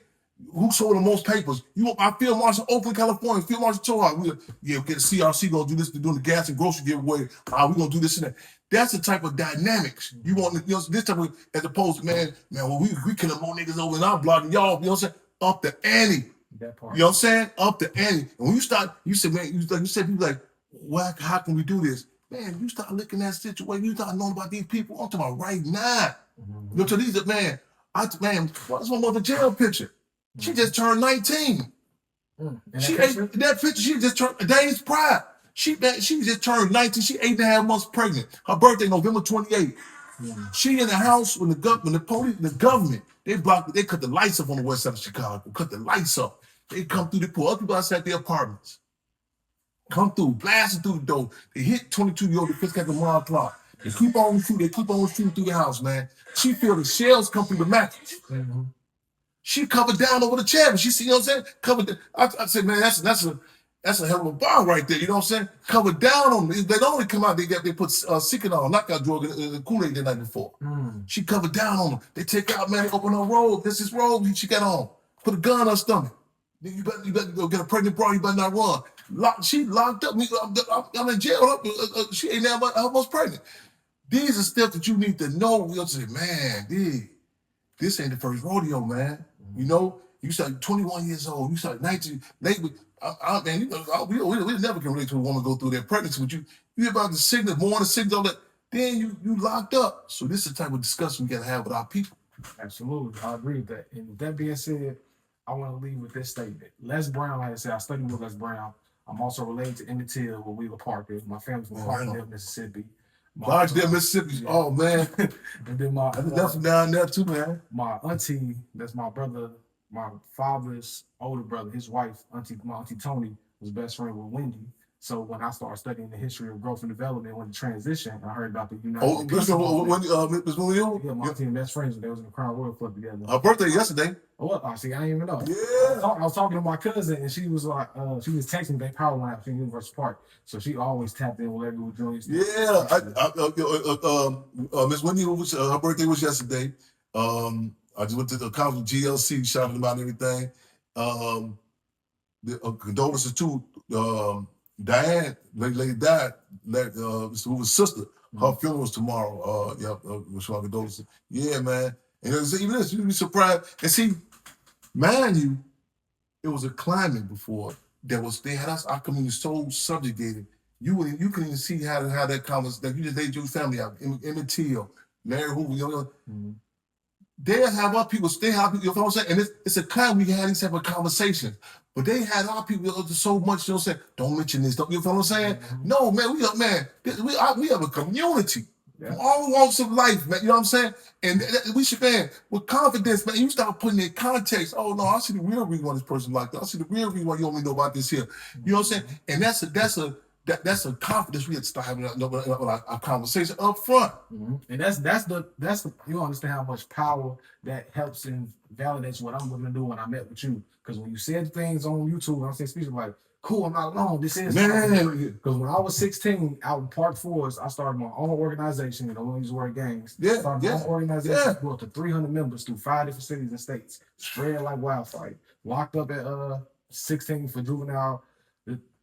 S2: Who sold the most papers? I Field Marshal, Oakland, California. Field Marshal told her, we'll get a CRC gonna do this. They're doing the gas and grocery giveaway. We're gonna do this and that. That's the type of dynamics you want. This type of, as opposed to man. Well, we killing more niggas over in our block than y'all. You know what I'm saying? Up the ante.
S1: That part.
S2: You know what I'm saying? Up the ante. And when you start, you said, man, you said people like, well, how can we do this? Man, you start looking at that situation. You start knowing about these people. I'm talking about right now. You know, to these man, that's my mother jail picture. She just turned 19. That picture, she just turned days prior. She just turned 19. She 8.5 months pregnant. Her birthday, November 28th. She in the house when the police, the government, they cut the lights up on the west side of Chicago. Cut the lights up. They come through, they pull other people outside their apartments. Come through, blasting through the door. They hit 22-year-old, the fist at the mile clock. They keep on shooting through the house, man. She feel the shells come through the mattress. She covered down over the chair, but she see, you know what I'm saying? Covered. I said, man, that's a hell of a bar right there. You know what I'm saying? Covered down on them. They don't only come out. They put Seconal, knockout drug in the Kool-Aid the night before. She covered down on them. They take out, man. They open her robe. This is robe she got on. Put a gun on her stomach. Then you better go get a pregnant bra. You better not run. She locked up. I'm in jail. She ain't now almost pregnant. These are steps that you need to know. You'll say, man, dude. this ain't the first rodeo, man. You know, you start 21 years old, you start 19, man, you know, we never can relate to a woman go through their pregnancy, but you about the sickness, more on the sickness, all that, then you locked up. So this is the type of discussion we gotta have with our people.
S1: Absolutely, I agree with that. And with that being said, I want to leave with this statement. Les Brown, like I said, I studied with Les Brown. I'm also related to Emmett Till with Wheeler Parker. My family's from Clarksdale, Mississippi.
S2: Clarksdale, Mississippi. Yeah. Oh man.
S1: And then my
S2: that's down there too, man.
S1: My auntie, that's my brother, my father's older brother, his wife, my auntie Tony, was best friend with Wendy. So when I started studying the history of growth and development, when the transition, I heard about the United States.
S2: Ms. Williams?
S1: Yeah, my auntie and best friends, they was in the Crown Royal Club together.
S2: Her birthday yesterday.
S1: Oh, see, I didn't even know.
S2: Yeah.
S1: I was talking to my cousin, and she was like, she was texting me, they power line out in University Park. So she always tapped in whenever we were doing.
S2: Yeah. Miss Wendy, her birthday was yesterday. I just went to the conference with GLC, shouting about everything. Condolences to Diane, lady died, who was sister. Her funeral was tomorrow. Wish my condolences. Yeah, man. And even this, you'd be surprised. And see, mind you, it was a climate before they had us, our community so subjugated. You couldn't even see how that conversation, you just laid your family out. Emmett Till, Larry Hoover, you know. Mm-hmm. They have our people, you know what I'm saying? And it's a kind we had these type of conversations. But they had our people so much, you know what I'm saying? Don't mention this, you know what I'm saying? Mm-hmm. No, man, we have a community. Yeah. All walks of life, man, you know what I'm saying? And we should, man, with confidence, man, you start putting in context. Oh, no, I see the real reason why this person like that. I see the real reason why you only know about this here. You know what I'm saying? And that's a confidence we have to start having our conversation up front.
S1: Mm-hmm. And that's the you don't understand how much power that helps and validates what I'm going to do when I met with you. Because when you said things on YouTube, when I say speeches like, cool, I'm not alone. This is because when I was 16 out in Park Forest, I started my own organization. I don't use the word gangs.
S2: Yeah,
S1: started my own organization, grew up to 300 members through 5 different cities and states, spread like wildfire. Locked up at 16 for juvenile.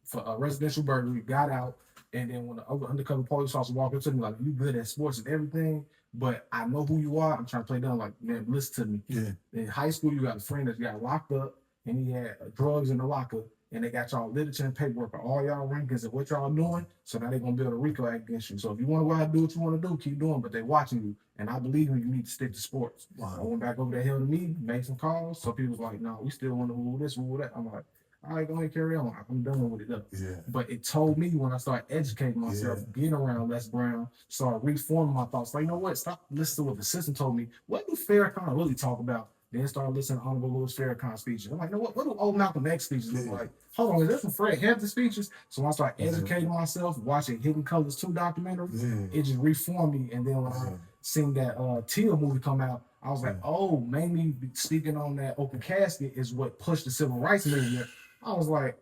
S1: For residential burglary, got out, and then when the undercover police officer walked up to me like, "You good at sports and everything, but I know who you are." I'm trying to play down like, "Man, listen to me."
S2: Yeah.
S1: In high school, you got a friend that got locked up, and he had drugs in the locker, and they got y'all literature and paperwork for all y'all rankings and what y'all doing. So now they're gonna build a RICO act against you. So if you want to go out and do what you want to do, keep doing. But they watching you, and I believe you need to stick to sports. Wow. I went back over that hill to me, made some calls. So people was like, "No, we still want to rule this, rule that." I'm like, all right, go ahead, carry on. I'm done with it though.
S2: Yeah.
S1: But it told me when I started educating myself, being around Les Brown, started reforming my thoughts. Like, you know what? Stop listening to what the system told me. What do Farrakhan really talk about? Then started listening to Honorable Louis Farrakhan speeches. I'm like, you know what do old Malcolm X speeches look like? Hold on, is that from Fred Hampton speeches? So when I started educating myself, watching Hidden Colors 2 documentary, it just reformed me. And then when I seen that Till movie come out, I was like, oh, maybe speaking on that open casket is what pushed the civil rights movement. I was like,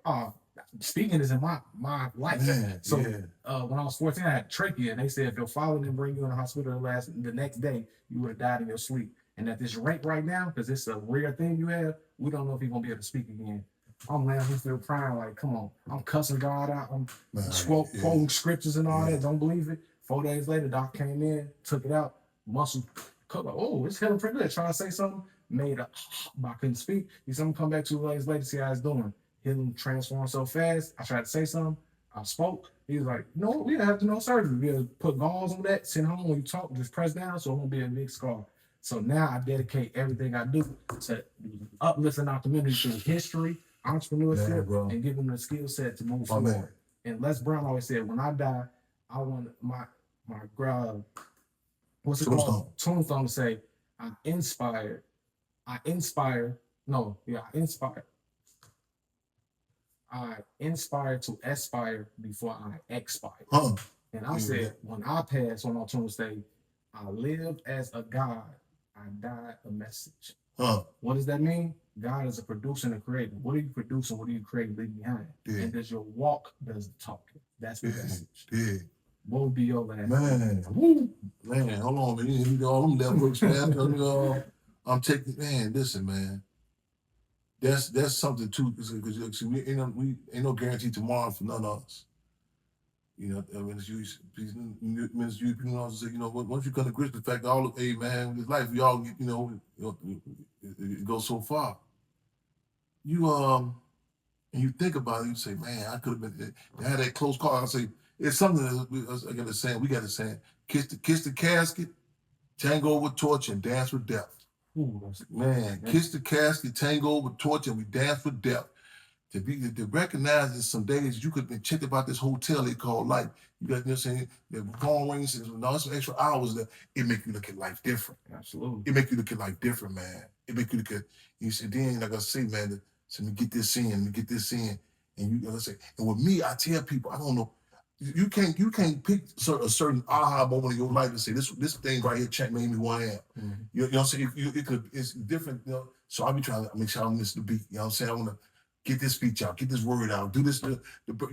S1: speaking is in my life. So when I was 14, I had trachea, and they said if your father didn't bring you in the hospital the next day, you would have died in your sleep. And at this rate right now, because it's a rare thing you have, we don't know if he's gonna be able to speak again. I'm laughing, still crying, like, come on. I'm cussing God out. I'm quoting scriptures and all that. Don't believe it. 4 days later, doc came in, took it out, muscle cut. Like, oh, it's healing pretty good. Trying to say something, made up, but I couldn't speak. He's something come back 2 days later, see how it's doing. Him transform so fast. I tried to say something. I spoke. He was like, no, we don't have to do no surgery. We'll put gauze on that, send home when you talk, just press down so it won't be a big scar. So now I dedicate everything I do to uplifting our community through history, entrepreneurship, and giving them the skill set to move forward. And Les Brown always said, when I die, I want my what's it called? Tombstone to say, I inspire to aspire before I expire. And I said, when I pass on our tombstone, I lived as a God, I died a message. What does that mean? God is a producer and a creator. What are you producing? What are you creating? Leave behind. And does your walk does the talking? That's the message. What would be your last?
S2: Man, hold on, man. You know all them networks, man. I'm taking, man. Listen, man. That's something too, because we ain't no guarantee tomorrow for none of us. You know, Minister Minister, people also say, you know, once you come to grips with the fact that all of, hey man, in this life, we all, it goes so far. You and you think about it, you say, man, I could have been. They had that close call. I say, it's something that I got to say. We got to say, kiss the casket, tango with torch, and dance with death.
S1: Ooh,
S2: Man, kiss the casket, tango with torch, and we dance with death. To recognize that some days you could have been checked about this hotel they call life. You got, you know what I'm saying, the phone rings and all some extra hours that it make you look at life different.
S1: Absolutely.
S2: It make you look at life different, man. It make you look at, you say, then like I say, man, so let me get this in. And you let's say, and with me, I tell people, I don't know, you can't pick a certain aha moment in your life and say, this thing right here made me who I am.
S1: Mm-hmm.
S2: You know what I'm saying? It's different, you know. So I'll be trying to make sure I don't miss the beat. You know what I'm saying? I want to get this speech out, get this word out, do this. I got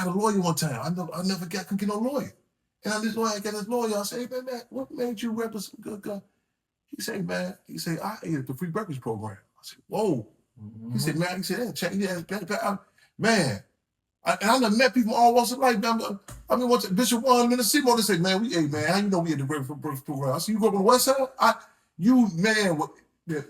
S2: a lawyer one time. I never could get no lawyer. And I got this lawyer. I say, hey, man, what made you represent good guy? He say, I ate the free breakfast program. I said, whoa. Mm-hmm. He said, man, man. I done met people all walks of life. I mean, Bishop Warren, Minister Seymour, they say, man, how you know we had the breakfast program? I said, you grew up on the West Side? You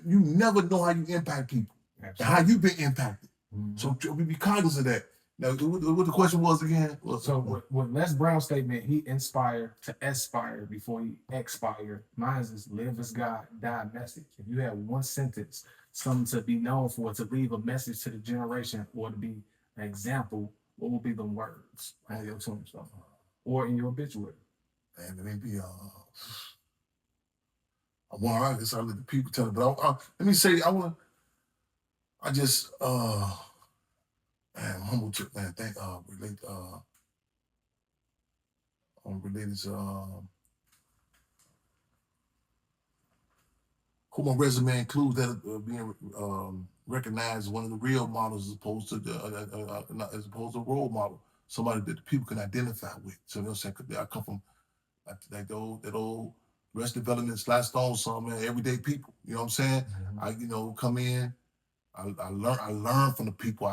S2: never know how you impact people. Absolutely. And how you been impacted. Mm-hmm. So we be cognizant of that. Now, what the question was again?
S1: So with Les Brown's statement, he inspired to aspire before he expired. Mine is live as God, die message. If you have one sentence, something to be known for, to leave a message to the generation or to be an example, what will be the words on your tombstone or in your obituary?
S2: And it may be I want to let the people tell it, but let me say, I'm humble to, man, related to who my resume includes, that being recognized as one of the real models as opposed to a role model, somebody that the people can identify with. So you know what I'm saying? I come from like that old Rest Development, Slash Stone song, man, everyday people. You know what I'm saying? Mm-hmm. I come in, I learn from the people.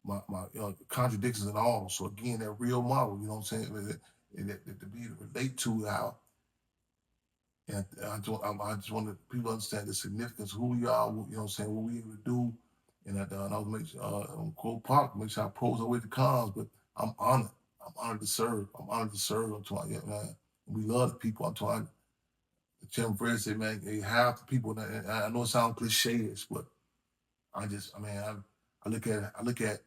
S2: My contradictions and all. So again, that real model, you know what I'm saying? And to be able to relate to how. And I just want people to understand the significance of who we are, you know what I'm saying, what we able to do. And I was make sure, quote Pop, make sure I pros away the cons, but I'm honored. I'm honored to serve. I'm telling you, man. We love the people. I'm telling you. Tim Fred said, man, half the people, and I know it sounds cliche, but I look at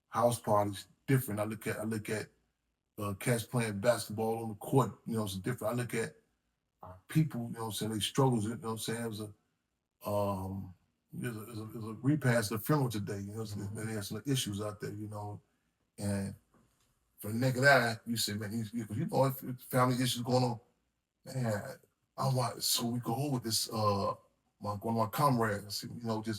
S2: house parties different. I look at cats playing basketball on the court, you know, it's different. I look at people, you know what I'm saying, they struggles, you know what I'm saying. There's a repast the funeral today, you know, they have some issues out there, you know, and for the naked eye, you say, man, you know, if family issues going on, man, so we go over this, one of my comrades, I said, you know, we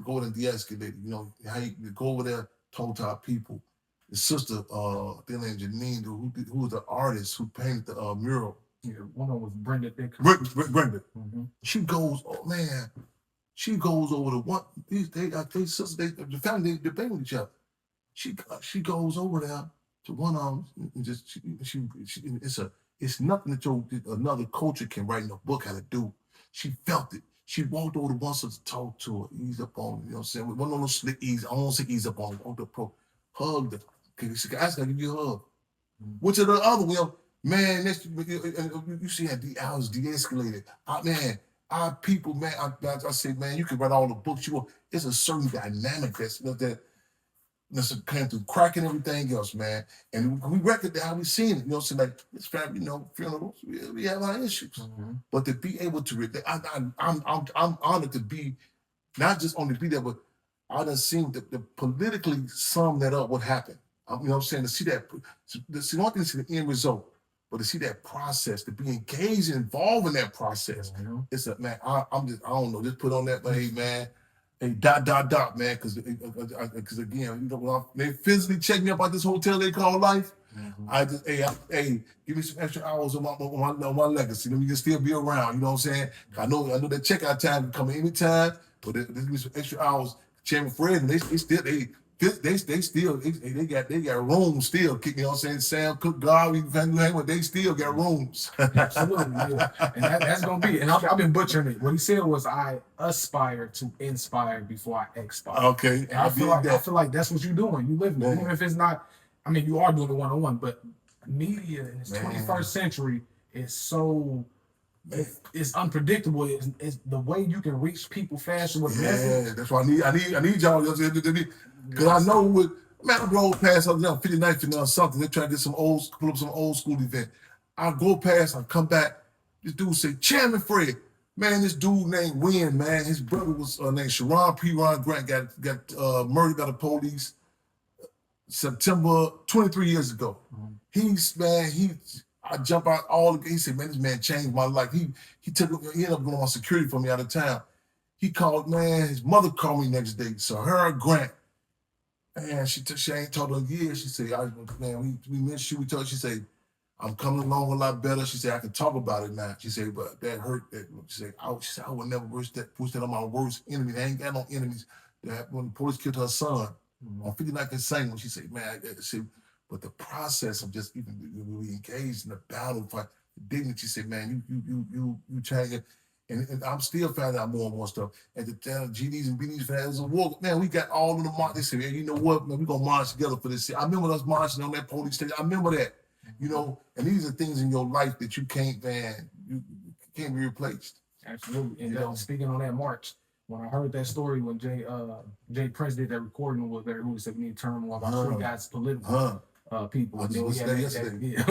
S2: go over and de-escalate, you know, how you go over there, talk to our people. His sister, Janine, who was the artist who painted the mural.
S1: Yeah, one of them was Brenda.
S2: Brenda.
S1: Mm-hmm.
S2: She goes, she goes over to one. They sisters, the family, they debate with each other. She goes over there to one of them and just it's nothing that another culture can write in a book how to do. She felt it. She walked over to one sister to talk to her, ease up on her, you know what I'm saying? One of those slick ease, I don't say ease up on her, walked up, hugged her. She asked her to give you a hug. Went to the other one, man, you see how hours de-escalated. Our people, man, I say, man, you can write all the books you want. It's a certain dynamic that's came through cracking everything else, man. And we recognize how we seen it, you know what I'm saying? Like this family, you know, funerals, we have our issues. Mm-hmm. But to be able to, I'm honored to be, not just only be there, but I done seen the politically sum that up what happened. You know what I'm saying? To see that, one thing to see the end result, but to see that process, to be engaged and involved in that process, mm-hmm. It's a, man, I don't know, just put on that, man, hey, man, because again, you know, when they physically check me up at this hotel they call life, mm-hmm. I just, hey, give me some extra hours on my legacy. Let me just still be around, you know what I'm saying? I know that checkout time can come anytime, but give me some extra hours. Chairman Fred, and they still got rooms still. You know what I'm saying? Sam Cook, Garvey, Van Langley, they still got rooms.
S1: Absolutely, yeah. And that's gonna be. And I've been butchering it. What he said was, "I aspire to inspire before I expire."
S2: Okay,
S1: and I feel like that's what you're doing. You living it, even if it's not. I mean, you are doing the one-on-one, but media in this 21st century is so. It's unpredictable. It's the way you can reach people faster with message.
S2: That's why I need y'all. Because I know with I drove past 59th or something. They try to get pull up some old school event. I go past, I come back. This dude say, Chairman Fred, man, this dude named Wynn, man. His brother was named Sharon P. Ron Grant, got murdered by the police September 23 years ago. I jump out he said, man, this man changed my life. He ended up going on security for me out of town. He called, man, his mother called me next day. So her Grant, man, she ain't told her in years. She said, man, we miss you. She said, I'm coming along a lot better. She said, I can talk about it now. She said, but that hurt. She said, I would never push that on my worst enemy. I ain't got no enemies. When the police killed her son on 59th and Sangamon, she said, man, but the process of just even we engaged in the battle for dignity, said, man, you change it. And I'm still finding out more and more stuff. And the GDs and BDs, there's a war. Man, we got all of the march. They said, man, you know what, man, we're going to march together for this. I remember us marching on that police station. I remember that, you know. And these are things in your life that you can't, man, you can't be replaced.
S1: Absolutely. And speaking on that march, when I heard that story when Jay Prince did that recording with there, who said we need to turn more about 3 guys political. People. And then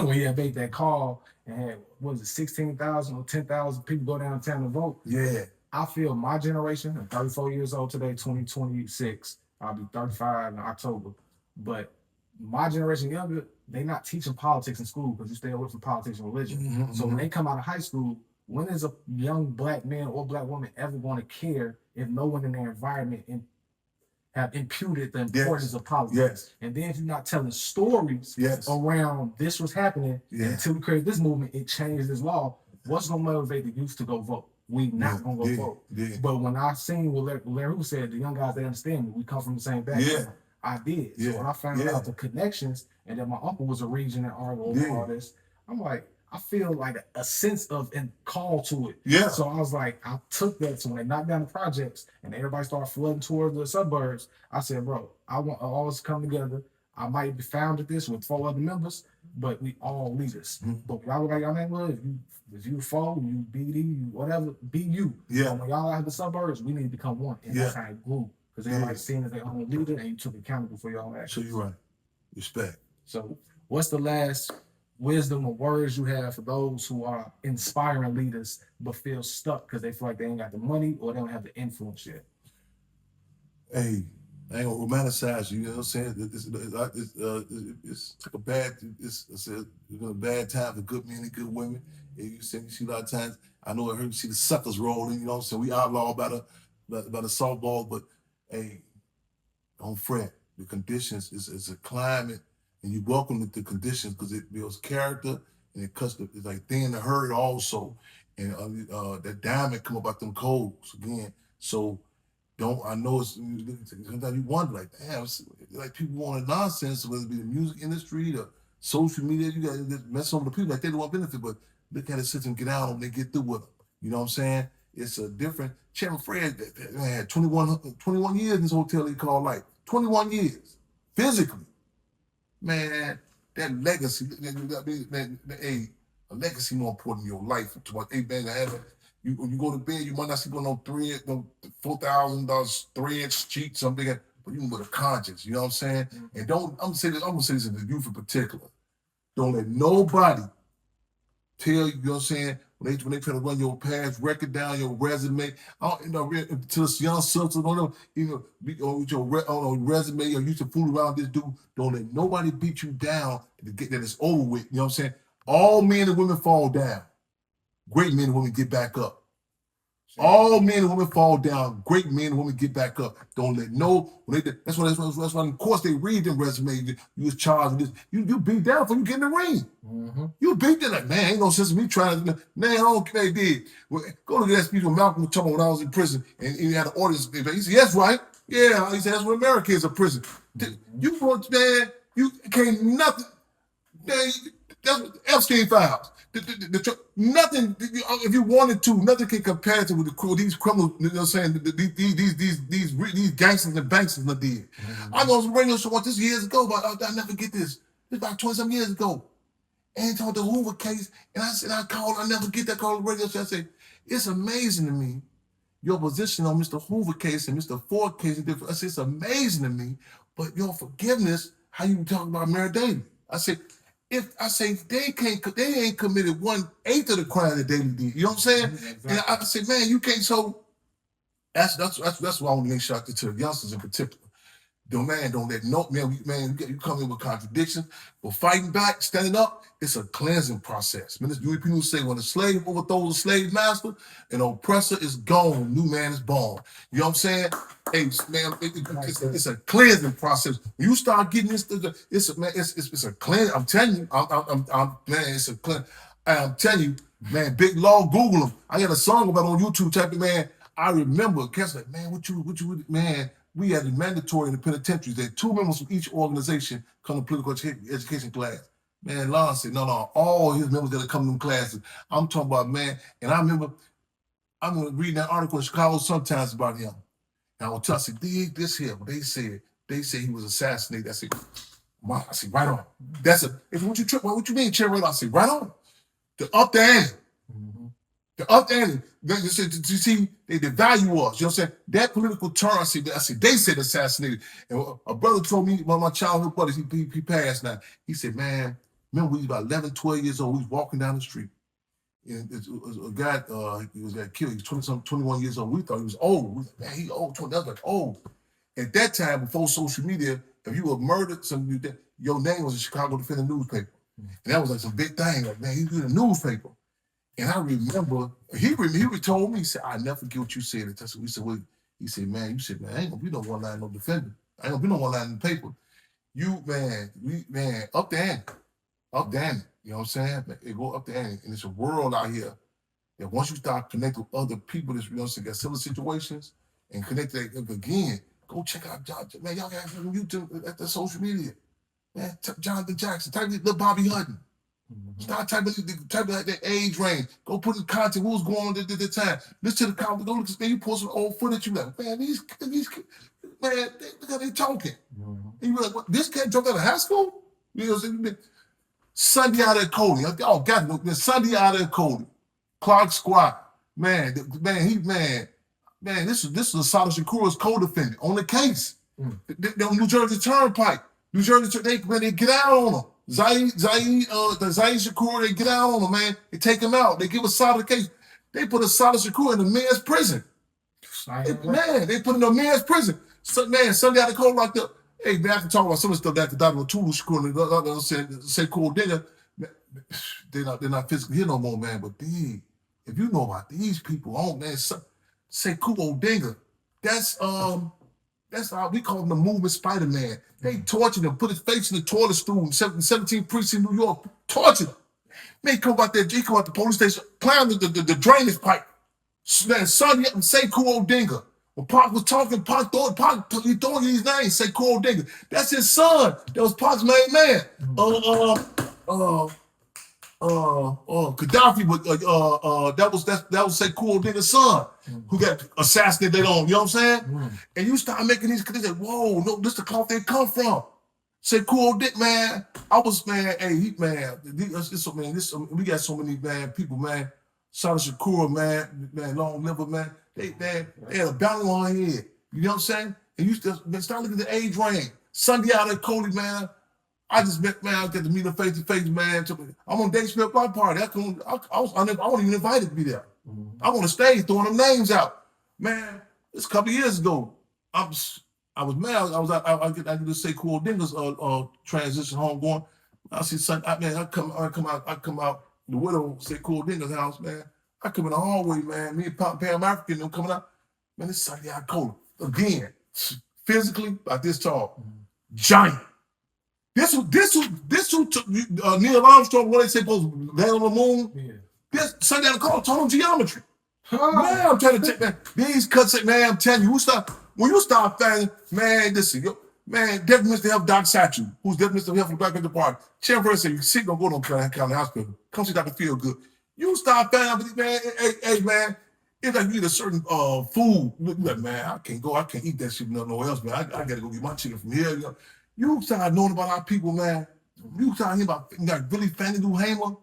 S1: when he had made that call and had, what was it, 16,000 or 10,000 people go downtown to vote.
S2: Yeah.
S1: I feel my generation, I'm 34 years old today, 2026. I'll be 35 in October. But my generation younger, they not teaching politics in school because you stay away from politics and religion. Mm-hmm. So when they come out of high school, when is a young black man or black woman ever going to care if no one in their environment have imputed the importance of politics?
S2: Yes.
S1: And then if you're not telling stories around this was happening until we created this movement, it changed this law. What's going to motivate the youth to go vote? We not going to go vote. Yeah. But when I seen what Larry who said, the young guys, they understand me. We come from the same background. I did. So when I found out the connections and that my uncle was a region and all this, I'm like, I feel like a sense of call to it. Yeah. So I was like, I took that. So when they knocked down the projects and everybody started flooding towards the suburbs, I said, bro, I want all us to come together. I might be founded this with 4 other members, but we all leaders. Mm-hmm. But y'all like y'all neighborhood, if you fall, you BD, you whatever, be you. Yeah. And when y'all out in the suburbs, we need to become one. And that's how it grew. Because everybody's seen as their own leader and you took accountable for your own actions.
S2: So you're right. Respect.
S1: So what's the last wisdom or words you have for those who are inspiring leaders but feel stuck because they feel like they ain't got the money or they don't have the influence yet?
S2: Hey, I ain't gonna romanticize you. You know what I'm saying? It's like a bad. It's a bad time for good men and good women. And you see a lot of times. I know I heard you see the suckers rolling. You know what I'm saying? We outlaw by the softball, but hey, don't fret. The conditions is a climate. And you welcome the conditions because it builds character and it's like thin the herd also. And that diamond come about them coals again. So I know sometimes you wonder like, damn, like people want nonsense, whether it be the music industry, the social media, you got to mess over the people like they don't want benefit, but look at the system, get out when they get through with them. You know what I'm saying? It's a different. Chairman Fred had 21 years in this hotel he called life. 21 years, physically. Man, that legacy, a legacy more important in your life. When you go to bed, you might not sleep on no thread, no $4,000 thread sheet, something, but you can with a conscience. You know what I'm saying? Mm-hmm. And I'm gonna say this in the youth in particular. Don't let nobody tell you, you know what I'm saying, when they try to run your past record down, your resume, to this young sister, with your resume, or used to fool around this dude, don't let nobody beat you down to get that it's over with. You know what I'm saying? All men and women fall down. Great men and women get back up. All men and women fall down. Great men and women get back up. Don't let that's why of course they read them resumes. You was charged with this. You beat down before you get in the ring.
S1: Mm-hmm.
S2: You beat them like, man, ain't no sense of me trying to, man, I don't care they did. Well, go to that speech with Malcolm was talking when I was in prison and he had an audience. He said, yes, right. Yeah, he said, that's what America is, a prison. You want, man, you can't nothing. Man, that's Epstein files. Nothing, if you wanted to, nothing can compare to with these criminals, you know what I'm saying, these gangsters and banksters did. Mm-hmm. I know some radio show this years ago, but I never get this. It's about 20-some years ago. And talking the Hoover case, and I never get that call on the radio show. I say, it's amazing to me, your position on Mr. Hoover case and Mr. Ford case. I say, it's amazing to me, but your forgiveness, how you talk about Mary Daly. I say, they ain't committed 1/8 of the crime that Daly did. You know what I'm saying? Exactly. And I say, man, you can't. So that's why I want to make sure to the youngsters in particular. Don't let you come in with contradictions, but fighting back, standing up, it's a cleansing process. Man, people say when a slave overthrows a slave master, an oppressor is gone, new man is born. You know what I'm saying? Hey, man, it's a cleansing process. When you start getting this, it's a cleanse. I'm telling you, it's a cleanse. I'm telling you, man, Big Law, Google them. I got a song about on YouTube typing, man. I remember, cats like, man, what you, man. We had a mandatory in the penitentiaries. There 2 members from each organization come to political education class. Man, Lon said, no, all his members that come to them classes. I'm talking about, man, and I remember reading that article in Chicago sometimes about him. And I would tell, I said, dig this here. But they say he was assassinated. I said, right on. What you mean, Chair? I said, right on. The up the ante. The up the ante. You see, they devalue us. You know what I'm saying? That political term, I said, they said assassinated. And a brother told me, one of my childhood buddies, he passed now. He said, man, remember we was about 11, 12 years old. We was walking down the street. And a guy, he was got killed. He was 21 years old. We thought he was old. We thought, man, he old. That was like old. At that time, before social media, if you were murdered, your name was a Chicago Defender newspaper. And that was like some big thing. Like, man, he's in the newspaper. And I remember, he told me, he said, I never forget what you said. We said, well, he said, man, you said, man, I ain't gonna be no one line, no defender. I ain't gonna be no one line in the paper. You, man, up the ante. Up the ante. You know what I'm saying? It go up the ante. And it's a world out here that once you start connecting with other people that's, you know, got similar situations and connect again, go check out John. Man, y'all got him on YouTube at the social media. Man, Jonathan Jackson, type Little Bobby Hutton. Mm-hmm. Start typing that age range. Go put in content. What was going on at the time? Listen to the comment. Go look at you post some old footage. You like, man, these man, look how they talking. Mm-hmm. And you be like, what? This cat dropped out of high school? You know what I'm saying? Sunday out of Cody. Oh, God, no, Sunday out of Cody. Clark Squad. Man, this is Asada Shakur's co-defendant on the case. The New Jersey Turnpike. New Jersey, they get out on him. Zaid Shakur, they get out on him, man. They take him out. They give Asada the case. They put Asada Shakur in the men's prison. They put him in the men's prison. So, man, Sunday out of Cody locked up. Hey, man, I can talk about some of the stuff that Dr. O'Toole Shakur say cool digger. They're not physically here no more, man. But if you know about these people, man, say Kubo Dinger. That's how we call him the movement Spider-Man. They tortured him, put his face in the toilet stool in 17th precinct, New York, tortured him. Man, he come out there, he come out the police station, playing the drainage pipe. Man, Sonny and say Kubo Dinger. When Park was talking, he throwing his name, say Kubo Dinger. That's his son. That was Park's main man. Gaddafi, that was say Kubo Dinger's son, who got assassinated later on. You know what I'm saying? And you start making these. They say, "Whoa, no, this the cloth they come from." Say Kubo Dick, man. I was man. Hey, we got so many man people, man. Sada Shakur, man, long liver, man. They had a battle on their head. You know what I'm saying? And you start looking at the age range. Sunday out at Cody, man. I just met, man, I get to meet him face to face, man. I'm on Dave Smith Block Party. I wasn't even invited to be there. Mm-hmm. I on the stage throwing them names out. Man, this a couple of years ago, I was mad. I get to say Cool Dinger's transition home going. I see son, I come out the widow say Cool Dinger's house, man. I come in the hallway, man. Me and Pam African, them coming out. Man, this is like Cola. Again, physically, like this tall. Giant. This who took Neil Armstrong when they say goes land on the moon.
S1: Yeah.
S2: This Sunday call total geometry. Man, I'm trying to take, man. These cuts, man, I'm telling you, when you start finding, man, listen, man, Deputy Mr. Health, Doc Satchel, who's Deputy Mr. Health for the Black Panther Party, Chairperson said, you sick, don't go to County Hospital. Come see Dr. Feel Good. You start finding out, man, hey, man, it's like you eat a certain food. You're like, man, I can't eat that shit nowhere else, man. I gotta go get my chicken from here. You start knowing about our people, man. You start hearing about like Billy Fannie Lou Hamer.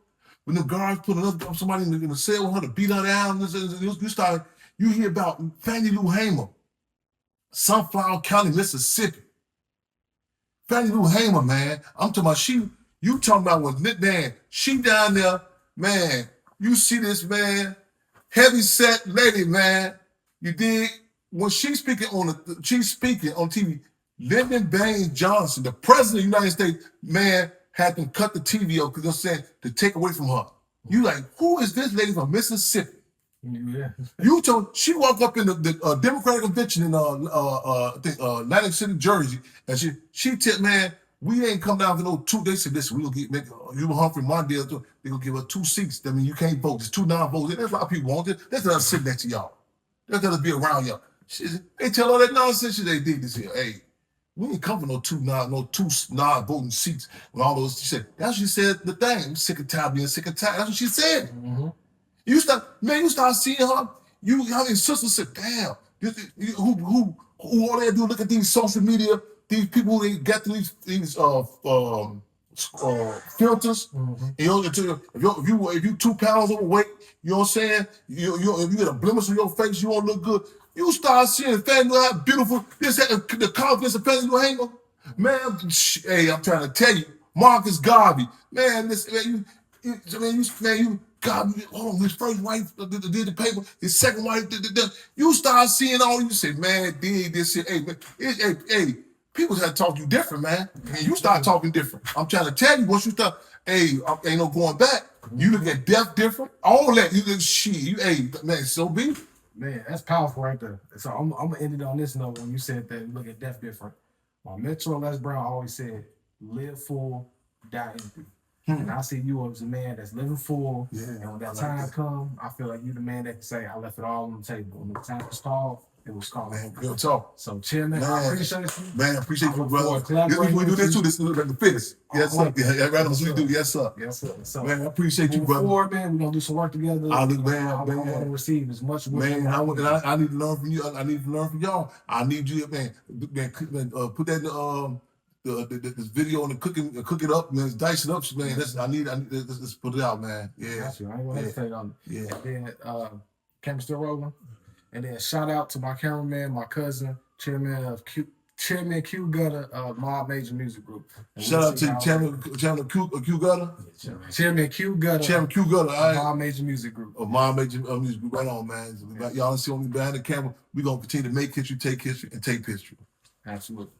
S2: When the guards put somebody in the cell with her to beat her down, you hear about Fannie Lou Hamer, Sunflower County, Mississippi. Fannie Lou Hamer, man, I'm talking about you talking about when, man, she down there, man, you see this, man, heavy set lady, man, you dig? When she's speaking on TV, Lyndon Baines Johnson, the president of the United States, man, had them cut the TV off because they're saying to take away from her. You like, who is this lady from Mississippi?
S1: Yeah.
S2: You told she walked up in the Democratic convention in Atlantic City, Jersey, and she said, man, we ain't come down for no two. They said, listen, we gonna make you Humphrey Mondale. They gonna give her 2 seats. I mean, you can't vote. There's 2 non-votes. That's a lot of people want it. Let's let us sit next to y'all. Let's let us be around y'all. They tell all that nonsense they did this here. Hey. We ain't come for no two non-voting seats with all those. She said, that's what she said, the thing. I'm sick and tired of being sick and tired. That's what she said.
S1: Mm-hmm.
S2: You start seeing her. How many sisters said, damn, who all they do look at these social media, these people they get these filters.
S1: Mm-hmm.
S2: You know, if you 2 pounds overweight, you know what I'm saying? If you get a blemish on your face, you won't look good. You start seeing Fannie Lou how beautiful this the confidence of Fannie Lou Hamer. Man, hey, I'm trying to tell you, Marcus Garvey, man, this man, you Garvey, hold on, his first wife did the paper, his second wife did the. You start seeing all you say, man, did this shit. Hey, man, hey, people have to talk to you different, man. And you start talking different. I'm trying to tell you, once you start, ain't no going back. You look at death different. All that, you look hey, man, so be it.
S1: Man, that's powerful right there. So I'm gonna end it on this note when you said that look at death different. My mentor Les Brown always said, live full, die empty. And I see you as a man that's living full.
S2: Yeah,
S1: and when that
S2: like
S1: time
S2: that.
S1: come, I feel like you the man that can say, I left it all on the table. When the time was called, it was called.
S2: Man, real talk.
S1: So Chairman, I appreciate you.
S2: Man, I appreciate you, brother.
S1: Collaborating
S2: We do this too. This is like the fittest. Yes, sir.
S1: like that.
S2: Yeah, right. That's what we do. Yes, sir.
S1: Yes, sir. So
S2: Man, I appreciate you,
S1: moving
S2: brother.
S1: forward, man, we're gonna do some work together.
S2: I want
S1: to receive as much
S2: Man, I need to learn from you. I need to learn from y'all. I need you, man. Put that this video on the cook it up, man. Dice it up, man. Let's put it out, man. Yeah.
S1: Got you. I ain't gonna hesitate on it.
S2: Yeah.
S1: And then camera still rolling. And then shout out to my cameraman, my cousin, Chairman Q Gutter of Mob Major Music Group. And
S2: Shout out to Chairman Q Gutter.
S1: Chairman Q Gutter.
S2: Chairman Q Gutter. All right.
S1: Mob Major Music Group.
S2: Mob Major Music Group. Right on, man. Y'all see me behind the camera. We're gonna continue to make history, take history, and take history.
S1: Absolutely.